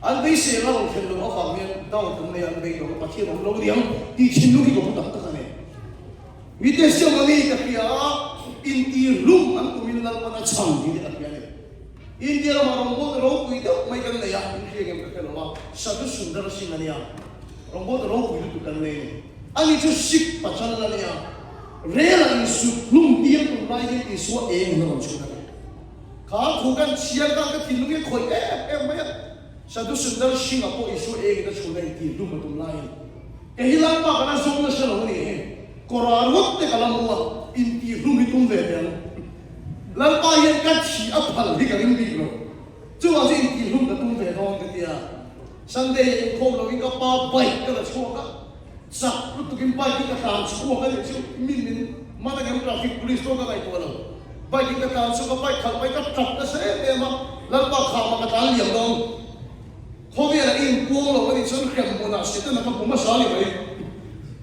anh ấy sẽ là một phần đồ ở phạm vi đào tạo này anh ấy đồ phát hiện đồ lâu điểm đi xin lúc đi đồ đặt tất cả này vì thế sao mà đi cái kia India lum anh cũng mình làm một trăm gì cái kia này India mà ông bố đồ quý đó mấy cái này à India cái cái đó sao tôi xuân ra xin này à ông bố đồ quý đó cái này anh ấy cho ship bắt chân là này à rela isu lum tiang tu lai ni isu em no chu na ka khu kan chiang ka thi lu ke khoi em mai sa tu sundar Singapore isu ega da chulai ti du matum lai ke hilang pa kana zong na shalom ni Quran wak te kalamwa in ti ru mi tum ve ve lan pa yen ka chi a phal hi ka ring bi lo chu wa in ti ru da tum ve dong ka tia Sunday ko lo in ka pa bai ka la chua ka sa lu tu kim bai ki ka ta chua ka le chu min mana ka traffic police to ka kai to lo bai ki ka ta chu ka bai khal bai ka trap ka se te ma lan pa kha ma ka ta liam dong ho ve la in ko lo ni chu kem mo na se ta na ka ma sa li bai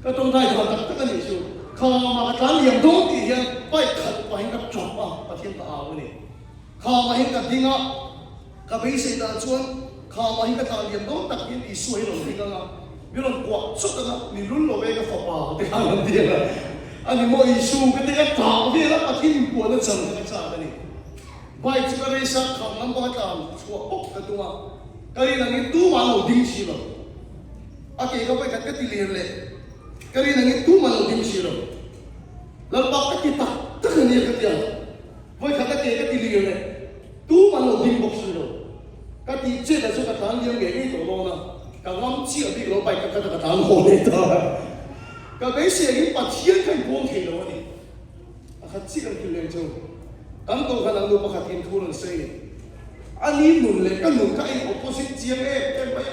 ka tong dai ka ta ka ni chu kha ma ka ta liam dong ti ya bai khal bai ka trap pa thiên ta a ni kha ma hin ka dinga ka bai se da chuan kha ma hin ka ta liam dong tak in i suai lo ni ka nga biron kwa so ta na ni lun lo ve ka fa pa te ka lan ti la ani mo isu ka te ka ta ve la ka tin ko na chang ka cha ka ni bai chu ka re sa kham lam ba ta chua ok ka tu ma ka ri na ni tu ma lo ding si lo a ke ka bai ka ti le le ka ri na ni tu ma lo ding si lo la ba ka ti ta ta ka ni ka ti a bai ka ke ka ti le le tu ma lo ding bok si lo ka ti che da so ka ta liam ge ni to lo na ka ngam chi a bi lo bai ka ta ta lo le ta ka bai se ni pa thiên kan buông ke lo ni a ka chi kan ki le chu kam to ka lang do pa ka tin thu ron sei ani nun le ka nun ka in opposite chiang e bai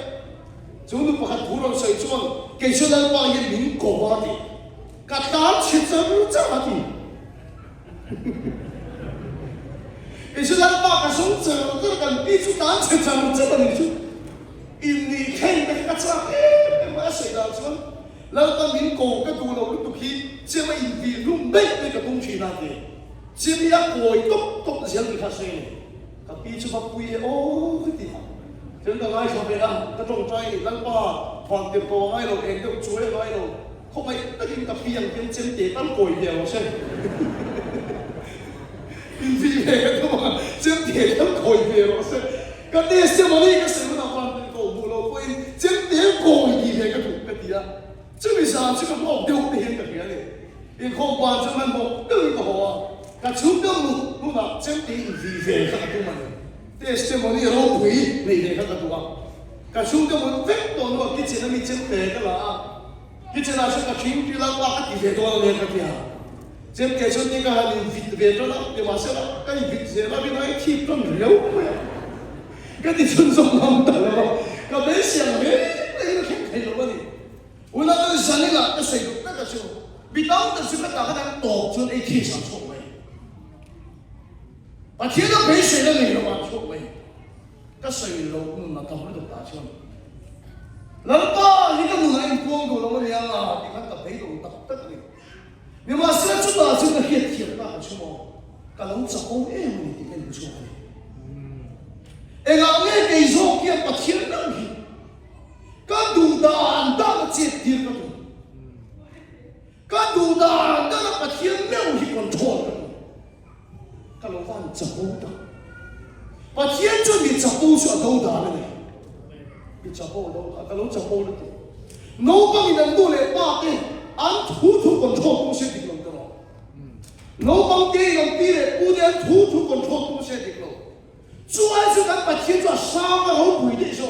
chu nu pa ka thu ron sei chuan ke so lan pa yin min ko ba ti ka ta chi cha ru cha ti ke so lan pa ka song cha ru ka kan pi chu ta chi cha ru cha ni chu in ni khen ka cha e ma sei da chuan lan ta min ko ka tu lo lu tu ki che ma in vi rum bai pe ka tung chi na ti che mi a koi tok tok ziang ni ka sei ni ka pi chu ba pui e o ti chen da ngai so be la ka tong trai ni lan pa phang te ko ngai lo eng te chu le ngai lo ko mai ta kin ka pi yang chen chen te tam koi dia lo sei in vi ve ka to ma chen te tam koi dia lo sei ka te se ma ni ka se ma na phang te ko bu lo ko in chen te koi di ve ka tu ka ti a这为啥这个老丢的很特别嘞？你看观众们不对个好啊，他出个路那真的厉害，看到吗？这什么你老贵厉害看到吗？他出个路非多路，以前那没真白的啦，以前那是个群居啦，哇，厉害多了那个的啊，真的说那个还能厉害多了，对吧？是啦，跟厉害那边那体更牛呀，跟你尊重他们了，跟没想没那个很开了嘛你。我那个山里啦，那水路那个时候，比当的时候打开那岛就那天上错位，把天都被水了没有嘛错位，那水路那到那都打去了。人家一个木兰光头那么样啊，你看他陪同打得了，你妈现在就打这个黑天那个什么，他能找哎你你不错哎，俺那给说给把天弄去。kan dudan da chet dir ka tu kan dudan da na pathian meu hi control ka lo van chapo da pathian chu mi chapo sha do da ne mi chapo do ka lo chapo da no bang in do le pa ke an thu control ko se dik lo ka no bang ke yong pi le u de thu control ko se dik lo chu an chu kan pathian chu sa ma ho pui de so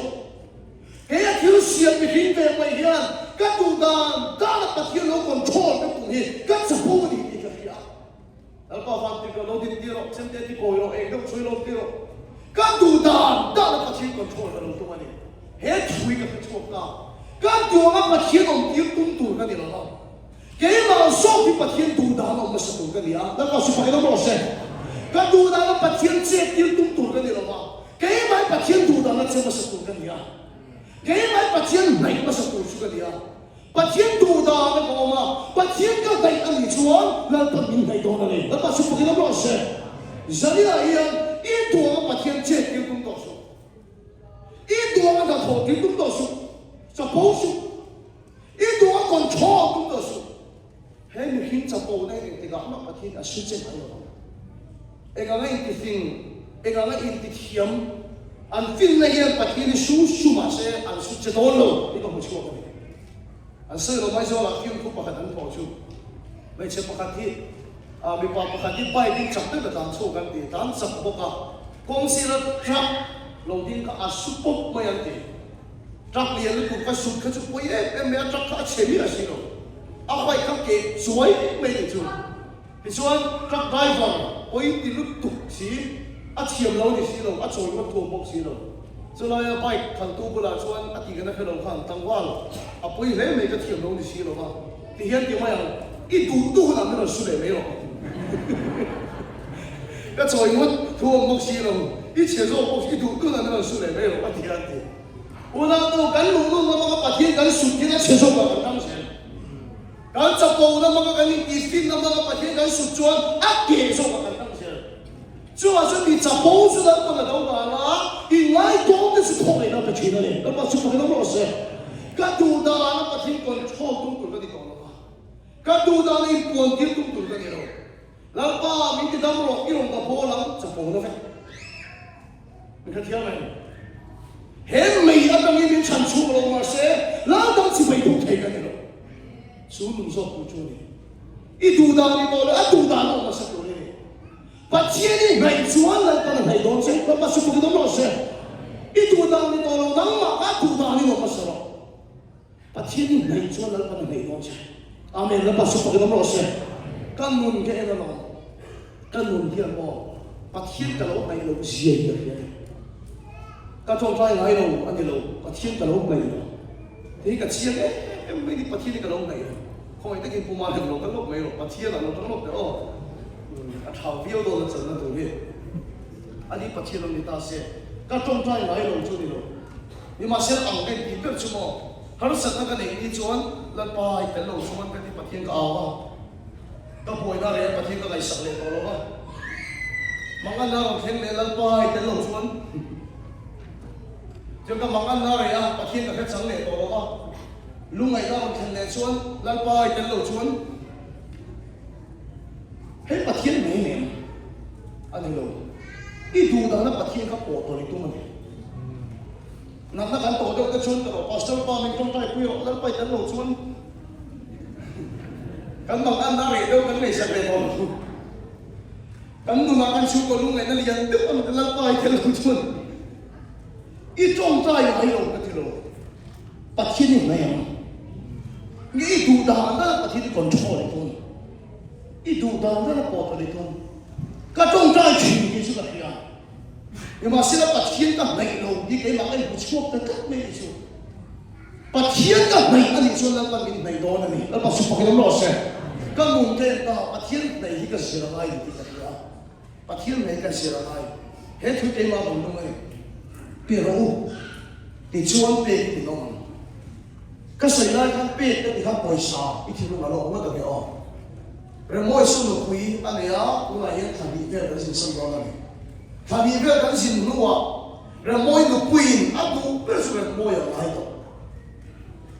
cái thiếu siết bị hình về vậy hiền các tù đàn đã là bắt hiền nó control các tù hiền các sản phẩm gì thì cái gì à đó có phần thì có lâu đi tiêu rồi xem thế thì coi rồi em đâu chơi lâu tiêu rồi các tù đàn đã là bắt hiền control cái lâu tụi mình hết chui cái chỗ nào các tù nó bắt hiền ông tiêu tung tù cái gì đó cái mà số thì bắt hiền tù đàn ông mới sản tù cái gì à đó có sự phải nó có sẽ các tù đàn nó bắt hiền chết tiêu tung tù cái gì đó cái mà bắt hiền tù đàn nó sẽ mới sản tù cái gì à cái mai patient này mà sao tôi suy cái gì à patient tu đa nó có mà patient cái này anh đi chuan là tập mình này đó này là bắt chước cái nó bao giờ giờ này là ít tuổi mà patient chết tiêu tung đồ số ít tuổi mà thằng thổ tiêu tung đồ số cho bổ số ít tuổi còn cho tung đồ số hay mình hiện cho bổ này thì cái mà patient là suy chết rồi cái này cái cái hiểm anh phim này hiện bắt hiện su mà sẽ anh su chết đâu rồi đi công chúa cái này anh sơ lo mấy giờ là phim cũng bắt anh phô chú mấy chế bắt thì mình bắt thì bay đi chặt tới cái đàn số cái gì đàn sập bốc à công ty là truck lâu tin cả asupop mai anh ti trắc liền lúc cũng phải sụp cái chút quay em mẹ trắc cả chế mi là gì rồi phải các cái suối mấy cái chút thì suối trắc driver quay thì lúc tục xí chiếm lâu thì xí rồi trôi mất thua bốc xí rồi cho nên phải thằng tu bữa là suối thì cái nó phải đầu hàng tăng qua rồi quay lấy mấy cái chiếm lâu thì xí rồi mà thì hiện tại mai ít tu làm cái là suy đấy mấy rồi cái trôi mất thua bốc xí rồi ít chế rồi bốc ít tu làm cái là suy đấy mấy rồi thì hiện tại我那都赶路路那么把天赶数天，那接受不了当前。赶十步那么赶你地天那么把天赶数转，接受不了当前。就好像你十步是那不能到哪了，你来多的是拖累那不去那里，那么是不可能落实。赶路的那把天赶超东东个地方了嘛，赶路的你半天东东个地方，那把明天咱们落一龙个波浪十步那飞，你看听没？很美啊！当一边产出了嘛些，那当时被动推个的了，所以说不做的，一读到你到了，读到了嘛是做的，把钱的没赚了，可能没多少，那把是不给他们些，一读到你到了，那嘛读到你嘛是了，把钱的没赚了，可能没多少，阿妹那把是不给他们些，干农给那了，干农给么，把钱的老没了，些的些。cái trong trai ngay đâu anh đi lâu, cái thiên cái lâu này, thì cái thiên ấy em mới đi cái thiên cái lâu này, không phải cái puma thì lâu cái lâu này rồi, cái thiên là lâu cái lâu đấy, cái thảo phiêu đồ là chân là đồ gì, anh đi cái thiên là người ta sẽ, cái trong trai ngay đâu chú đi lâu, nhưng mà sẽ ăn cái gì biết chứ mà, hắn sẽ cái này đi chuan, lần bài cái lâu chuan cái đi cái thiên cái áo, cái bồi na đấy cái thiên cái này sẵn lên đó rồi, mà anh nào thiên này lần bài cái lâu chuan chúng ta mang ăn ra rồi bắt thiên cái sáng này to đó lúc ngày đó mình thành lên xuống lan bài cái lầu xuống hết bắt thiên mấy nè anh hiểu ít đủ đó nó bắt thiên các bộ tôi tụi mình nằm nó ăn tổ được cái xuống cái pastor ba mình trong tay quy rồi lan bài cái lầu xuống cái mang ăn ra rồi đâu cái này sẽ về còn cái nó ăn xuống còn lúc ngày nó liền tức ăn cái lan bài cái lầu xuống ít trong tay là nhiều cái thứ đó, bắt thiên này à, ít đủ đàn đó bắt thiên còn cho lại thôi, ít đủ đàn đó là bỏ lại thôi, cái trong tay chỉ cái số cái gì, nhưng mà sẽ là bắt thiên cái này đâu, đi cái mà anh muốn chụp cái cắt này chứ, bắt thiên cái này anh cho là bắt cái này đó này, là bắt chụp cái nó sẽ, cái mùng cái đó bắt thiên này cái gì là ai thì cái gì à, bắt thiên này cái gì là ai, hết thứ cái mà mình nói pero thì chuan pe thì nó cái sợi lai khăn pe cái thì khăn bồi sa ít thì nó lo nó cái đó rồi mỗi số nó quý anh ấy cũng là hiện thành bị về cái gì sân đó này thành bị về cái gì nữa rồi mỗi nó quý anh cũng biết rồi mỗi ở lại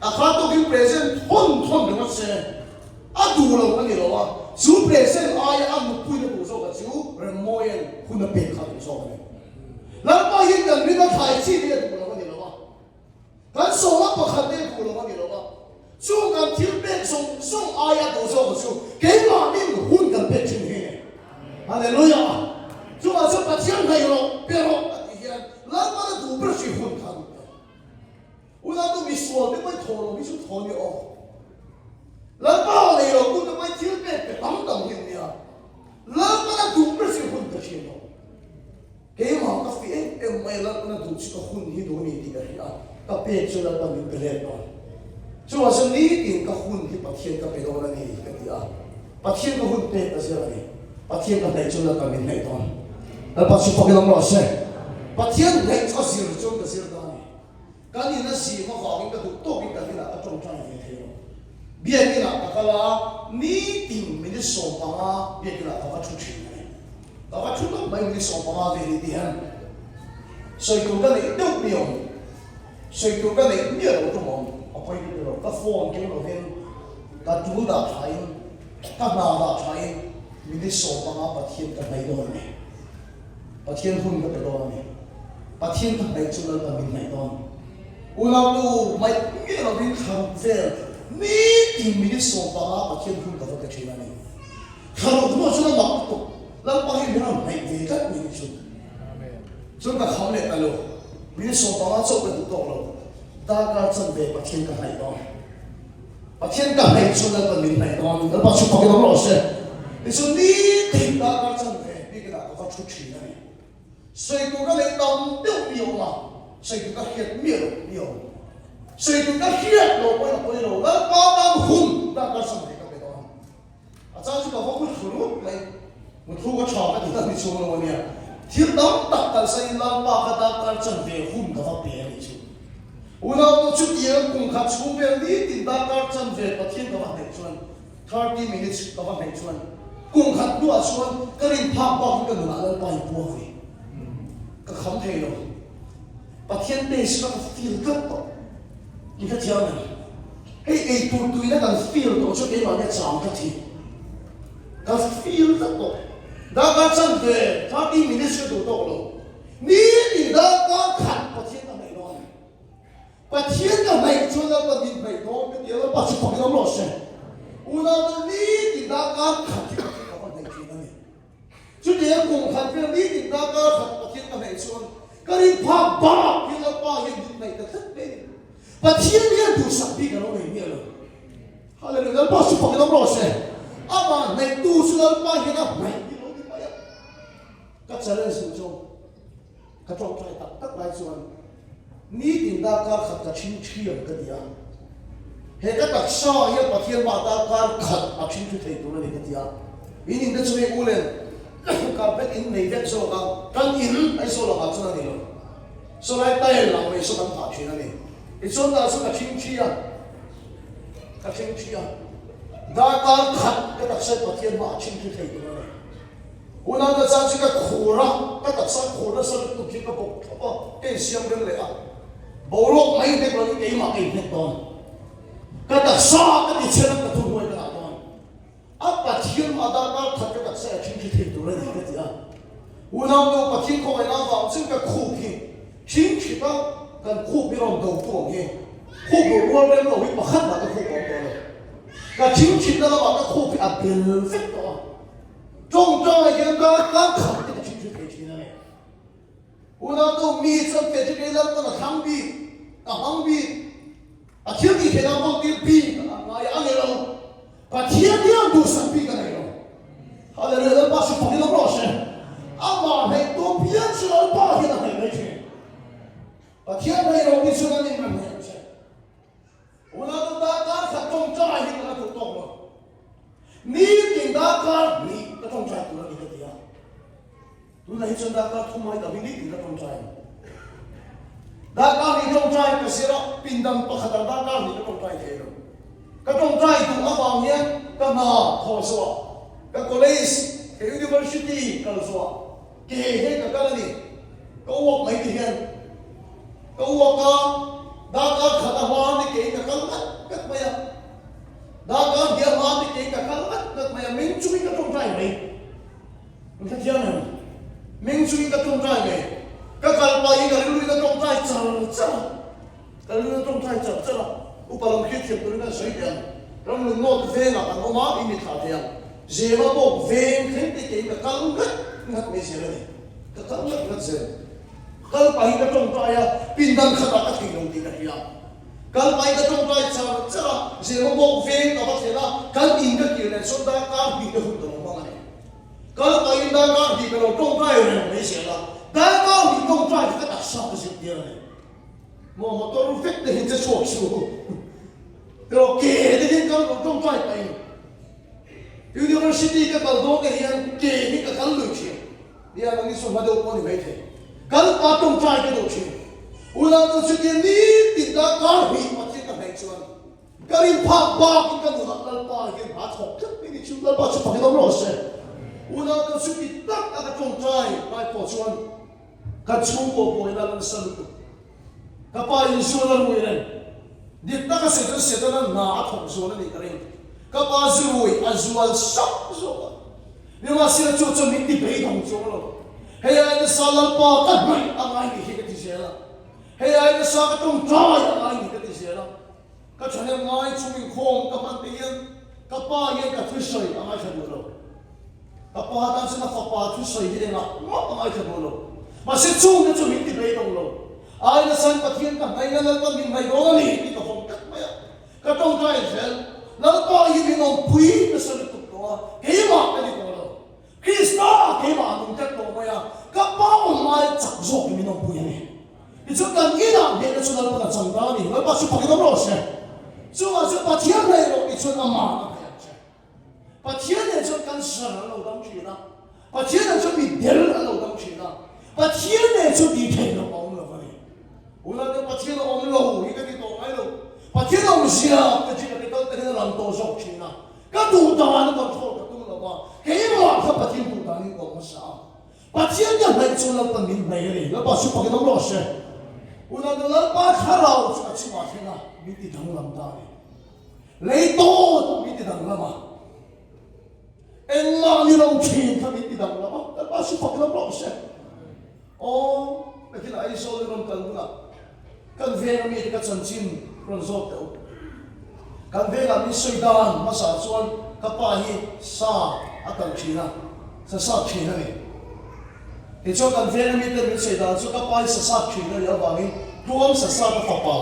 đó khác tôi cái present thon nó sẽ anh đủ rồi cái đó chú present ai anh nó quý nó đủ rồi cái chú rồi mỗi anh nó pe khăn đủ rồi lần ba hiện gần như nó thay chi đi được rồi cái gì đó hắn số nó bậc hẳn đi được rồi cái gì đó chú cần thiếu biết sung ai ăn đồ rồi chú cái mà mình hun cần biết chừng thế Hallelujah chú mà chú bắt chước này rồi biết không hiện lần ba nó đủ biết chừng hun cần u na tu mi suo để mới thò rồi mi chú thò đi ô lần ba này rồi cũng mới thiếu biết cái tấm tầm hiện đi à lần ba nó đủ biết chừng hun cái gì đó cái mà các vị em may lắm nó đủ cho hun hi đồ này đi cái gì à các bé cho là mình cái này đó cho là xem ní tiền các hun thì bắt thiên các bé đó là này cái gì à bắt thiên các hun bé cái gì này bắt thiên các này cho là mình này đó là bắt chụp cái nó sẽ bắt thiên này cho xíu cho cái xíu đó này cái này nó xíu mà họ cái đủ tốt cái này là trong trang này thế biết cái là cái là ní tiền mình số bằng biết cái là các chú chuyện này các chú nó mấy mình số bằng về đi hen所以講緊你都唔用，所以講緊你咩路都冇，我可以叫做個方境路邊，個主打睇，個拿打睇，你啲數把把天個嚟到嚟，把天空個嚟到嚟，把天個嚟出嚟個面嚟到，我諗到咪咩路邊看啫，你點你啲數把天空個嚟出嚟，看到咁我出嚟冇，嗱把佢咩路嚟嘅，你出。所以個考慮大佬。mình số bằng số cái tụ rồi ta cả chân về bắt thiên cả này đó bắt thiên cả này cho nên là mình này đó nó bắt chụp cái đó rồi sẽ thì số ní thì ta cả chân về đi cái đó có chút chuyện này xây tụ cái này đồng tiêu nhiều mà xây tụ cái hiện nhiều xây tụ cái hiện rồi quay rồi nó bao bao hùng ta cả chân về cái đó à cha chúng ta không có thử lúc này một thu có trò cái gì ta bị xuống rồi nè thiếu đóng đặt tại xây làm ba cái ta cả chân về hùng cái pháp bể này chứ Unau chút嘢cùng khát xuống về đi tìm ta cả chân về bắt thiên cái này chuan 30 minutes cái này chuan cùng khát đua chuan cái đình phá bao cái người nào bay bùa về cái không thấy đâu bắt thiên đây sẽ có feel rất tốt你看这样呢hey tụi nó cần feel tốt cho cái mà nó chạm cái gì cái feel rất tốt ta cả chân về 30 minutes sẽ đủ tốt rồi你你的刚看bắt thiên cái này rồi把天的美出来了，你美多，你要把这朋友老师，我那个你的那个看这个问题去了呢，就连公看这你的那个看把天的美出来，个人怕把，你要把人美的特别，把天面都上比个老美面了，后来人家把这朋友老师，阿妈美都出来把人家美的老美呀，个责任心中，个状态得来说。你定大家看个清楚样个的呀，那个特色也把天把大家看啊清楚太多了那个的呀，一定得出来无论，个别因内边说个，跟因还说了话真的了，说来带人为说跟爬去那里，你说那是个清楚呀，个清楚呀，大家看个特色把天把清楚太多了。我那个咱这个苦了，个特色苦的是都这个不更香的了啊。bộ lộc mấy cái rồi cái mà cái hết rồi cái đặc sắc cái gì chơi cái thu hồi cái nào rồi áp bắt thiên mà đã thật cái đặc sắc chính trị thế rồi này cái gì à u nào đâu bắt thiên không phải nào vào chính cái khu kia chính trị đó cái khu bị lòng đầu tuồng kia khu bị luôn lên rồi bị bắt hết là cái khu đó rồi cái chính trị đó là cái khu bị áp biên phết đó trong cái cái khẩn cái chính trị thế gì này u nào đâu mi trong cái là cái thằng bi ang bi a thiếu gì thế nào không biết bi mà anh ấy đâu và thiếu đi ăn đủ sản bi cái này đâu họ là người ta sẽ phải làm rõ ràng à mà hay tôi biết chứ là bao nhiêu này đấy chứ và thiếu này đâu đi xuống này mà này chứ ủa nó ta phải trông trai thì nóถูกต้องrồi ní tiền ta cả ní cái trông trai của nó đi cái gì à tôi này chân ta cả không ai đâu ní tiền ta trông trai Dakar ni trong trai cái gì đó, pin đâm bắt đầu Dakar ni trong trai thế rồi. Cái trong trai tụi nó vào nhé, cái nào thọ số, cái college, cái university cái số, cái hết cái này, cái work mấy cái hiện, cái work Dakar khá là hoa thì cái mất, cái mày Dakar dia hoa thì cái mất, cái mày mình chui cái trong trai này, mình thấy chưa nào, mình chui cái trong trai này. Các bạn bây giờ lưu ý trong tay chờ cái lưu trong tay chờ upalam khi thiệp tôi đang sấy tiền trong mình nốt về là bằng má đi thả tiền dễ mà bộ về thế thì cái căng ngắt mấy gì đây cái căng ngắt gì cái bây giờ trong tay pin đang khát cái gì đồng tiền cái gì cái bây giờ trong tay chờ dễ mà bộ về cái gì là cái in cái gì này số đã cao bị cái hụt đồng bằng này cái bây giờ cao bị cái trong tay này mấy gì là đại家你公在这个特色不是点嘞，我都非得现在说说，就给的现在公在ไป，University 个高中个人给你个高路去，你要你说话都帮你没听，高把公在个路去，我那都是点你顶到高比我听个没准，个人怕把你个路那把你把错，这比你去那把去把你都老实，我那都是点那个公在来破准。Kat sumo po ilalang sa luto. Kapag insulan mo yan, di na kasi sila na at insulan ni Karim. Kapag zuwi, azual sak zuwa. Di ba sila chucho hindi bay ng zuwa. Kaya ay nasalal pa kadmay ang ay hihigat siya. Kaya ay nasakatong taway ang ay hihigat siya. Katsalang ay sumingkong kapantiyan, kapag yan katusay ang ay sabulo. Kapag ang sila kapatusoy, hindi nga ang ay sabulo. Mà sẽ chung cái chỗ mình đi về đồng lộ, ai na san pathian ka ngai na lalpa min mai ro ni ki ka hom tak maya ka tong kai zel lalpa yi min on pui na san tu to ke ma ka ni ko lo krista ke ma nung tak to maya ka pa on mai chak zo ki min on pui ni i chu kan gi na he na chu lalpa na chang da ni lalpa chu pa ki ro se chu a chu pathian nei ro i chu na ma pathian nei chu kan san lo dam chi na pathian nei chu mi del lo dam chi na pathian nei chu di thei lo ong lo ni ulah dia pathian ong lo hi ka ti to ngai lo pathian ong sia ka chi ka ti ka ti lam to sok chi na ka tu da na ko tho ka tu lo ba ke ma ka pathian tu da ni ko ma sa pathian ya nei chu lo pa min mai ri lo pa su pa ka lo se ulah dia lo pa kha rao chu ka chi ma thi na mi ti dang lam da ni lei to mi ti dang lam ma en ma ni lo chi ka mi ti dang lam ma ka pa su pa ka lo se oh cái này số lượng còn cần nữa cần về làm gì cái chân chim còn số tiểu cần về làm gì suy đàn mà sao chuan các bà hi sa à cần chi na sa chi na này thì cho cần về làm gì cái suy đàn cho các bà hi sa chi na liệu bằng hi tuam sa cái pháp bà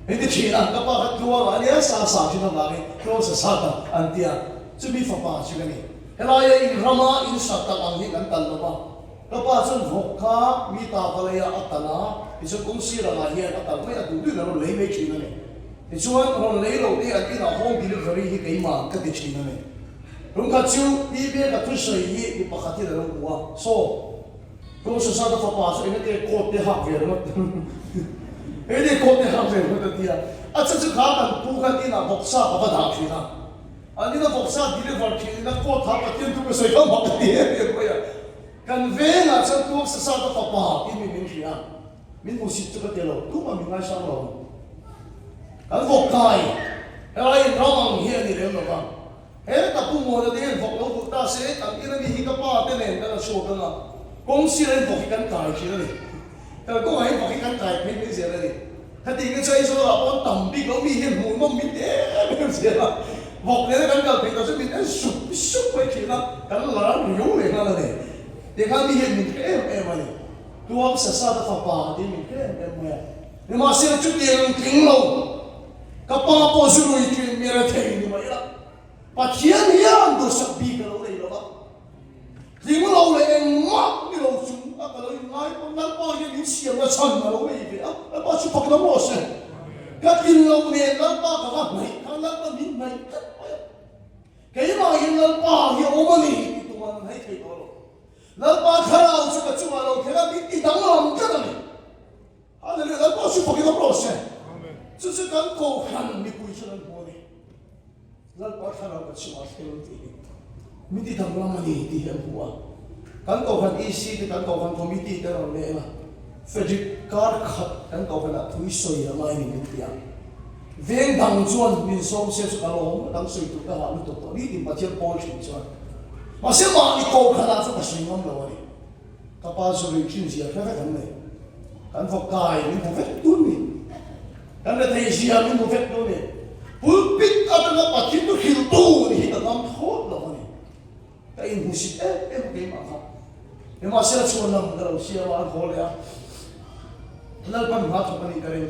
cái chi na các bà tuam anh ấy sa chi na bằng hi tuam sa cái anh tia chứ bị pháp bà chi cái này cái này in rama in sa ta bằng hi cần cần đâu các bạn chân vok khá mi ta vào đây ở tận á thì cho công ty là lại hiện ở tận mấy là đủ là nó lấy mấy chuyện này thì cho anh họ lấy đầu đi anh đi nào home delivery thì cái mà cái gì chuyện này đúng cả chiếu đi về cả thứ gì thì bắt khát thì là nó quá so công sự sao đó phải bảo anh cái code để học về nó cái này code để học về nó cái gì à chắc chắn khá là tu cái đi nào vok sa có phải học chuyện à anh đi nào vok sa deliver chuyện nó code học cái tiền tu cái gì không học cái gì vậy kan ve na chan tuak sa sa ta fa pa ki mi min ria min mu sit ka telo tu ma mi ngai sang lo kan vok kai ai ramang hi ani rem lo ba he ta pu mo da den vok lo ku ta se tam ina mi hi ka pa te nen ta so ka na kong si ren vok kan kai chi ni ta ko ai vok kan kai mi mi se ni ta ti ke chai so la on tam bi lo mi hi mu mo mi te mi se la vok le kan ka pe ta so mi ta su su pe chi na kan la ru le na la ni để khám mi hiện mình cái em này, tôi học sa ta phá thì mình cái em này, nhưng mà xem chút tiền kính lâu, các ba bố sư rồi chuyện mi ra thầy như vậy đó, và thiên nhiên tôi sắp bị cái lâu này đó, kính lâu này em mắc cái lâu chúng, cái lâu ngay con nát bao nhiêu những xiềng nó chăn mà lâu này vậy á, nó bao nhiêu bạc nó mất rồi, cái kính lâu này nát bao cái vắt này, cái nát bao nhiêu này, cái mà hiện nát bao nhiêu ôm này, tụi mình hay thấy đó. lalpa khara u ka chuma lo khela bi ti dang lam ka ni hallelujah lalpa su pagi no prose su su kan ko khan mi pui chuan bo ni lalpa khara ka chuma khelo ti mi ti dang lam ni ti hem huwa kan ko khan ec ti kan ko khan committee te ro le na frederick car khat kan ko khan a thui soi la mai ni mi ti a veng dang chuan min som se su ka lo dang soi tu ka ha lu to ni ti ma chen pol chin chuan mà xem mà đi câu khá là rất là sinh ngâm rồi các bạn số lượng chuyên gia khác cái này cần phục cài mình không phép tuân đi cần là thầy gì mình không phép tuân đi bút bít ở trong đó bà chính tôi hiểu tu thì nó làm thốt rồi cái in music em cái mà không nhưng mà sẽ chọn nằm đầu sẽ vào ăn khổ đấy nó bằng hát cho mình cái này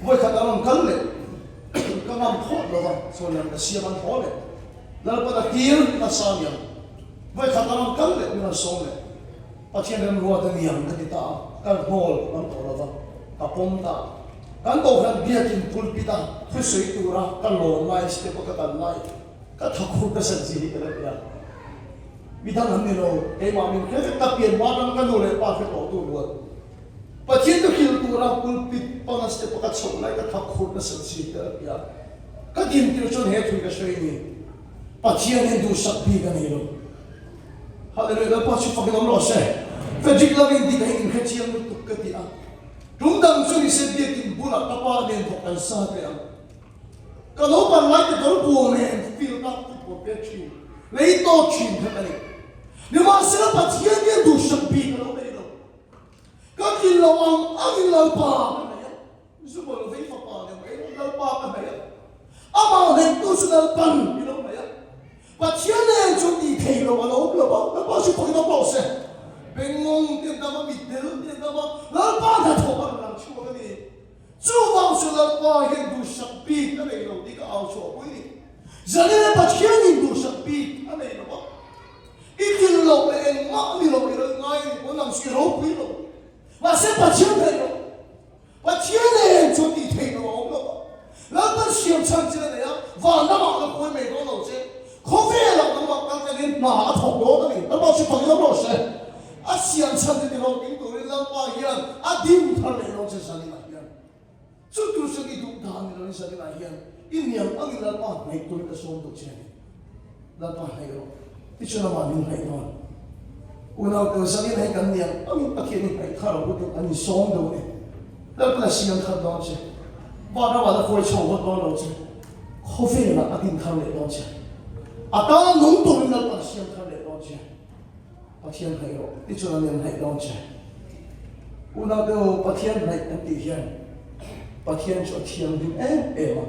với khả năng cân này cái làm thốt rồi chọn nằm cái sẽ ăn khổ đấy nó bắt đầu tiếng nó sao nhỉ với khả năng cân lệ như là số lệ, bắt chuyện đến ruột thì niệm cái gì ta, cái bol nó tổ ra, cái pom ta, cái tổ hợp bia kim pulpita, cái suy tu ra, cái lon lại, cái bậc cái lại, cái thắc hút cái sinh gì cái đấy à, vì thằng hắn này rồi, cái mà mình cái tập tiền quá nó cái đồ này ba cái tổ tu luôn, bắt chuyện cái kiểu tu ra pulpit, bằng cái bậc cái sầu lại cái thắc hút cái sinh gì cái đấy à, cái tiền tiêu chuẩn hết rồi cái suy này, bắt chuyện đến du sắc bi cái này rồi. Hallelujah, đó bao nhiêu phật giáo lo sẽ, phải chỉ là mình đi cái hình khét chiang tục cái gì à, chúng ta muốn đi xem biết tin buồn là các bạn nên học cái sao vậy à, cái lúc bạn lại cái đó buồn này, feel that people get you, lấy to chuyện thế này, nhưng mà sẽ là bắt chiang đến du sắc bi cái đó đấy đâu, cái gì lâu anh lâu ba cái này, dù bao lâu phải phật ba này, lâu ba cái này, mà này tôi sẽ lâu ban cái đó này. Và chiếc này chúng đi thấy nó là bao nhiêu phần nó bảo sẽ bên ngông tiền ta mà bị tiền ta mà nó bao nhiêu thằng là qua hiện đủ sắc pi cái này đâu đi cái áo chỗ quý giờ này bắt hiện hiện đủ sắc pi cái này đâu ít tin lâu này em mắc đi lâu rồi ngay có làm gì đâu quý đâu mà sẽ bắt hiện này đâu bắt hiện này em chuẩn bị thay đâu ông đâuแล้วก็เสียงชันเจอเนี่ยว่าน้ำมันก็ควรไม่ต้องเราเจ้เขาเวลาน้ำมันกันจะเล่นหนาถกโดนนี่แล้วบอกสิฟังแล้วบอกเสียอาเสียงชันเจอเราดิ้งตัวนี้แล้วว่าเฮียนอาดิ้งทะเลเราจะสั่งนี่มาเฮียนสุดที่สุดที่ดูทางนี่เราจะสั่งนี่มาเฮียนอินเดียอันนี้เราว่าไม่ตัวนี้ก็ส่งตัวเจ้เราว่าให้เราที่ฉันว่านี่ให้นอนอุณหภูมิสั่งนี่ให้กันเนี่ยอันนี้ตะเคียนนี่ให้ข้าเราพูดอันนี้ส่งตัวนี้แล้วก็เสียงขัดดอนเจ้ว่าเราว่าเราควรชมว่าเราเจ้เขาเวลาอาดิ้งทะเลเราเจ้อาตาหนุ่มตัวนี้เราว่าเสียงทะเลเราเจ้ปะเทียนให้เราที่ชวนเราให้เราเจ้อุณหภูมิปะเทียนให้ตั้งแต่เฮียนปะเทียนชวนเทียนดิ้งมา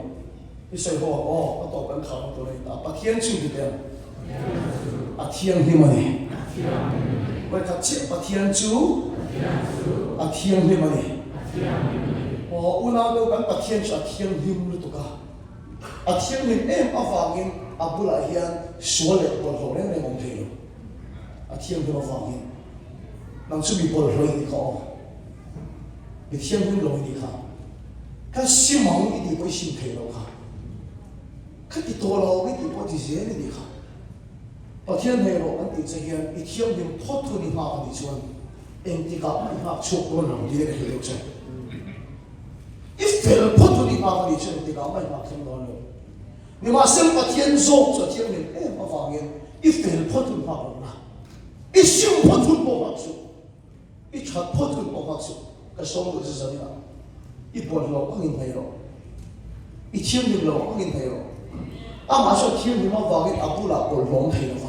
ที่ใส่หัวอ๋อก็ตอบกันข่าวตัวนี้แต่ปะเทียนชื่อที่เดียวปะเทียนที่มันเนี่ยไว้ถ้าเช็ดปะเทียนจูปะเทียนที่มันเนี่ยอ๋ออุณหภูมิกันปะเทียนจะเทียนหิมหรือตุกะปะเทียนหิมอาฟังกินอาบุลาเฮียนสวเลบอลโหเรนในมองเทียนอาเทียนหิมอาฟังกินนั่งสุบิบอลโหนี่เขาเทียนหิมโหนี่เขาก็สิมังอีดีไปสิมเทเราเขาก็ติดตัวเราไม่ติดพอดีเสียนี่เขาปะเทียนให้เราอันติดเสียนอีเทียนหิมทอดทุนมาอันนี้ชวนเอ็งที่กับไม่หักชุกคนเราดีเลยเราใช่อีเฟลพอทุนมาอันนี้ชวนที่กับไม่หักทั้งนั้นเลยนี่มาเส้นปะเทียนโซ่จะเทียนหิมมาฟังกินอีเฟลพอทุนมาเราละอีชิมพอทุนบอกหักชุกอีชัดพอทุนบอกหักชุกก็ส่งตัวจะสั่งนะอีบอลเราอันนี้ให้เราอีเทียนหิมเราอันนี้ให้เราอามาชอบเทียนหิมมาฟังกินอาบุลาบอลล้มให้เรา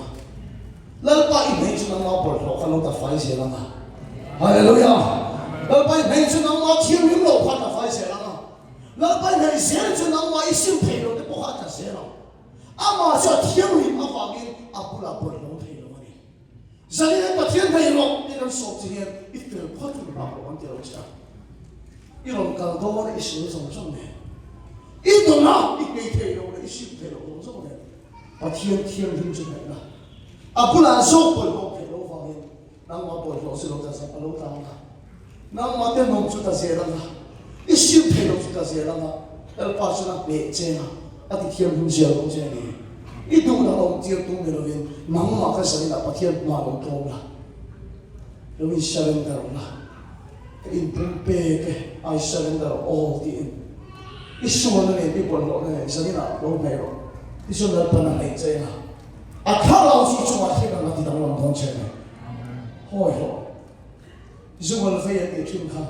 แล้วไปไม่ชุนน้ำบอลเราคันเราตัดไฟเสียแล้วนะฮาเลลูยาแล้วไปไม่ชุนน้ำเทียนหิมเราคันตัดไฟเสียแล้วนะแล้วไปไม่เสียชุนน้ำอีชิมเพลเราได้บอกว่าจะเสียแล้วอามาชอบเทียนหิมมาฟังกินอาบุลาบอลล้มให้เราเนี่ยจะเรียนปะเทียนให้เราที่เราสอบเทียนอีเฟลพอถึงมาบอกว่าเดี๋ยวจะอีเราการดูว่าอีสิ่งสำคัญเนี่ยอีตัวน่ะอีเกย์เทเราเนี่ยอีชิมเพลเราสำคัญเนี่ยปะเทียนหิมจะไหนล่ะอาบุลาโซ่บอลล้มให้เราฟังกินนั่งมาบอลเราสิเราจะใส่เราตั้งนะนั่งมาเต้นน้องชุดตาเสียแล้วนะอีชิมเพลเราชุดตาเสียแล้วนะแล้วป้าชุดนั้นเป๊ะเจ้านะอาทิตย์หิมเสียเราเจ้านี่อีดูนะเราเจียวตุ้งเราเองนั่งมาก็ใส่ละปะเทียนมาเราโตละเราอินเซอร์เรนเดอร์ละอินปุ่มเป๊ะไอเซอร์เรนเดอร์โอ้ที่อีส่วนนี้ที่บอลเราเนี่ยใส่ละเราไม่รู้อีส่วนนั้นเป็นอะไรเจ้านะอาข้าเราที่ช่วยที่เราที่ทำเราต้องเชื่อโอ้ยโหส่วนเราเฟียร์ที่ทุ่มข้า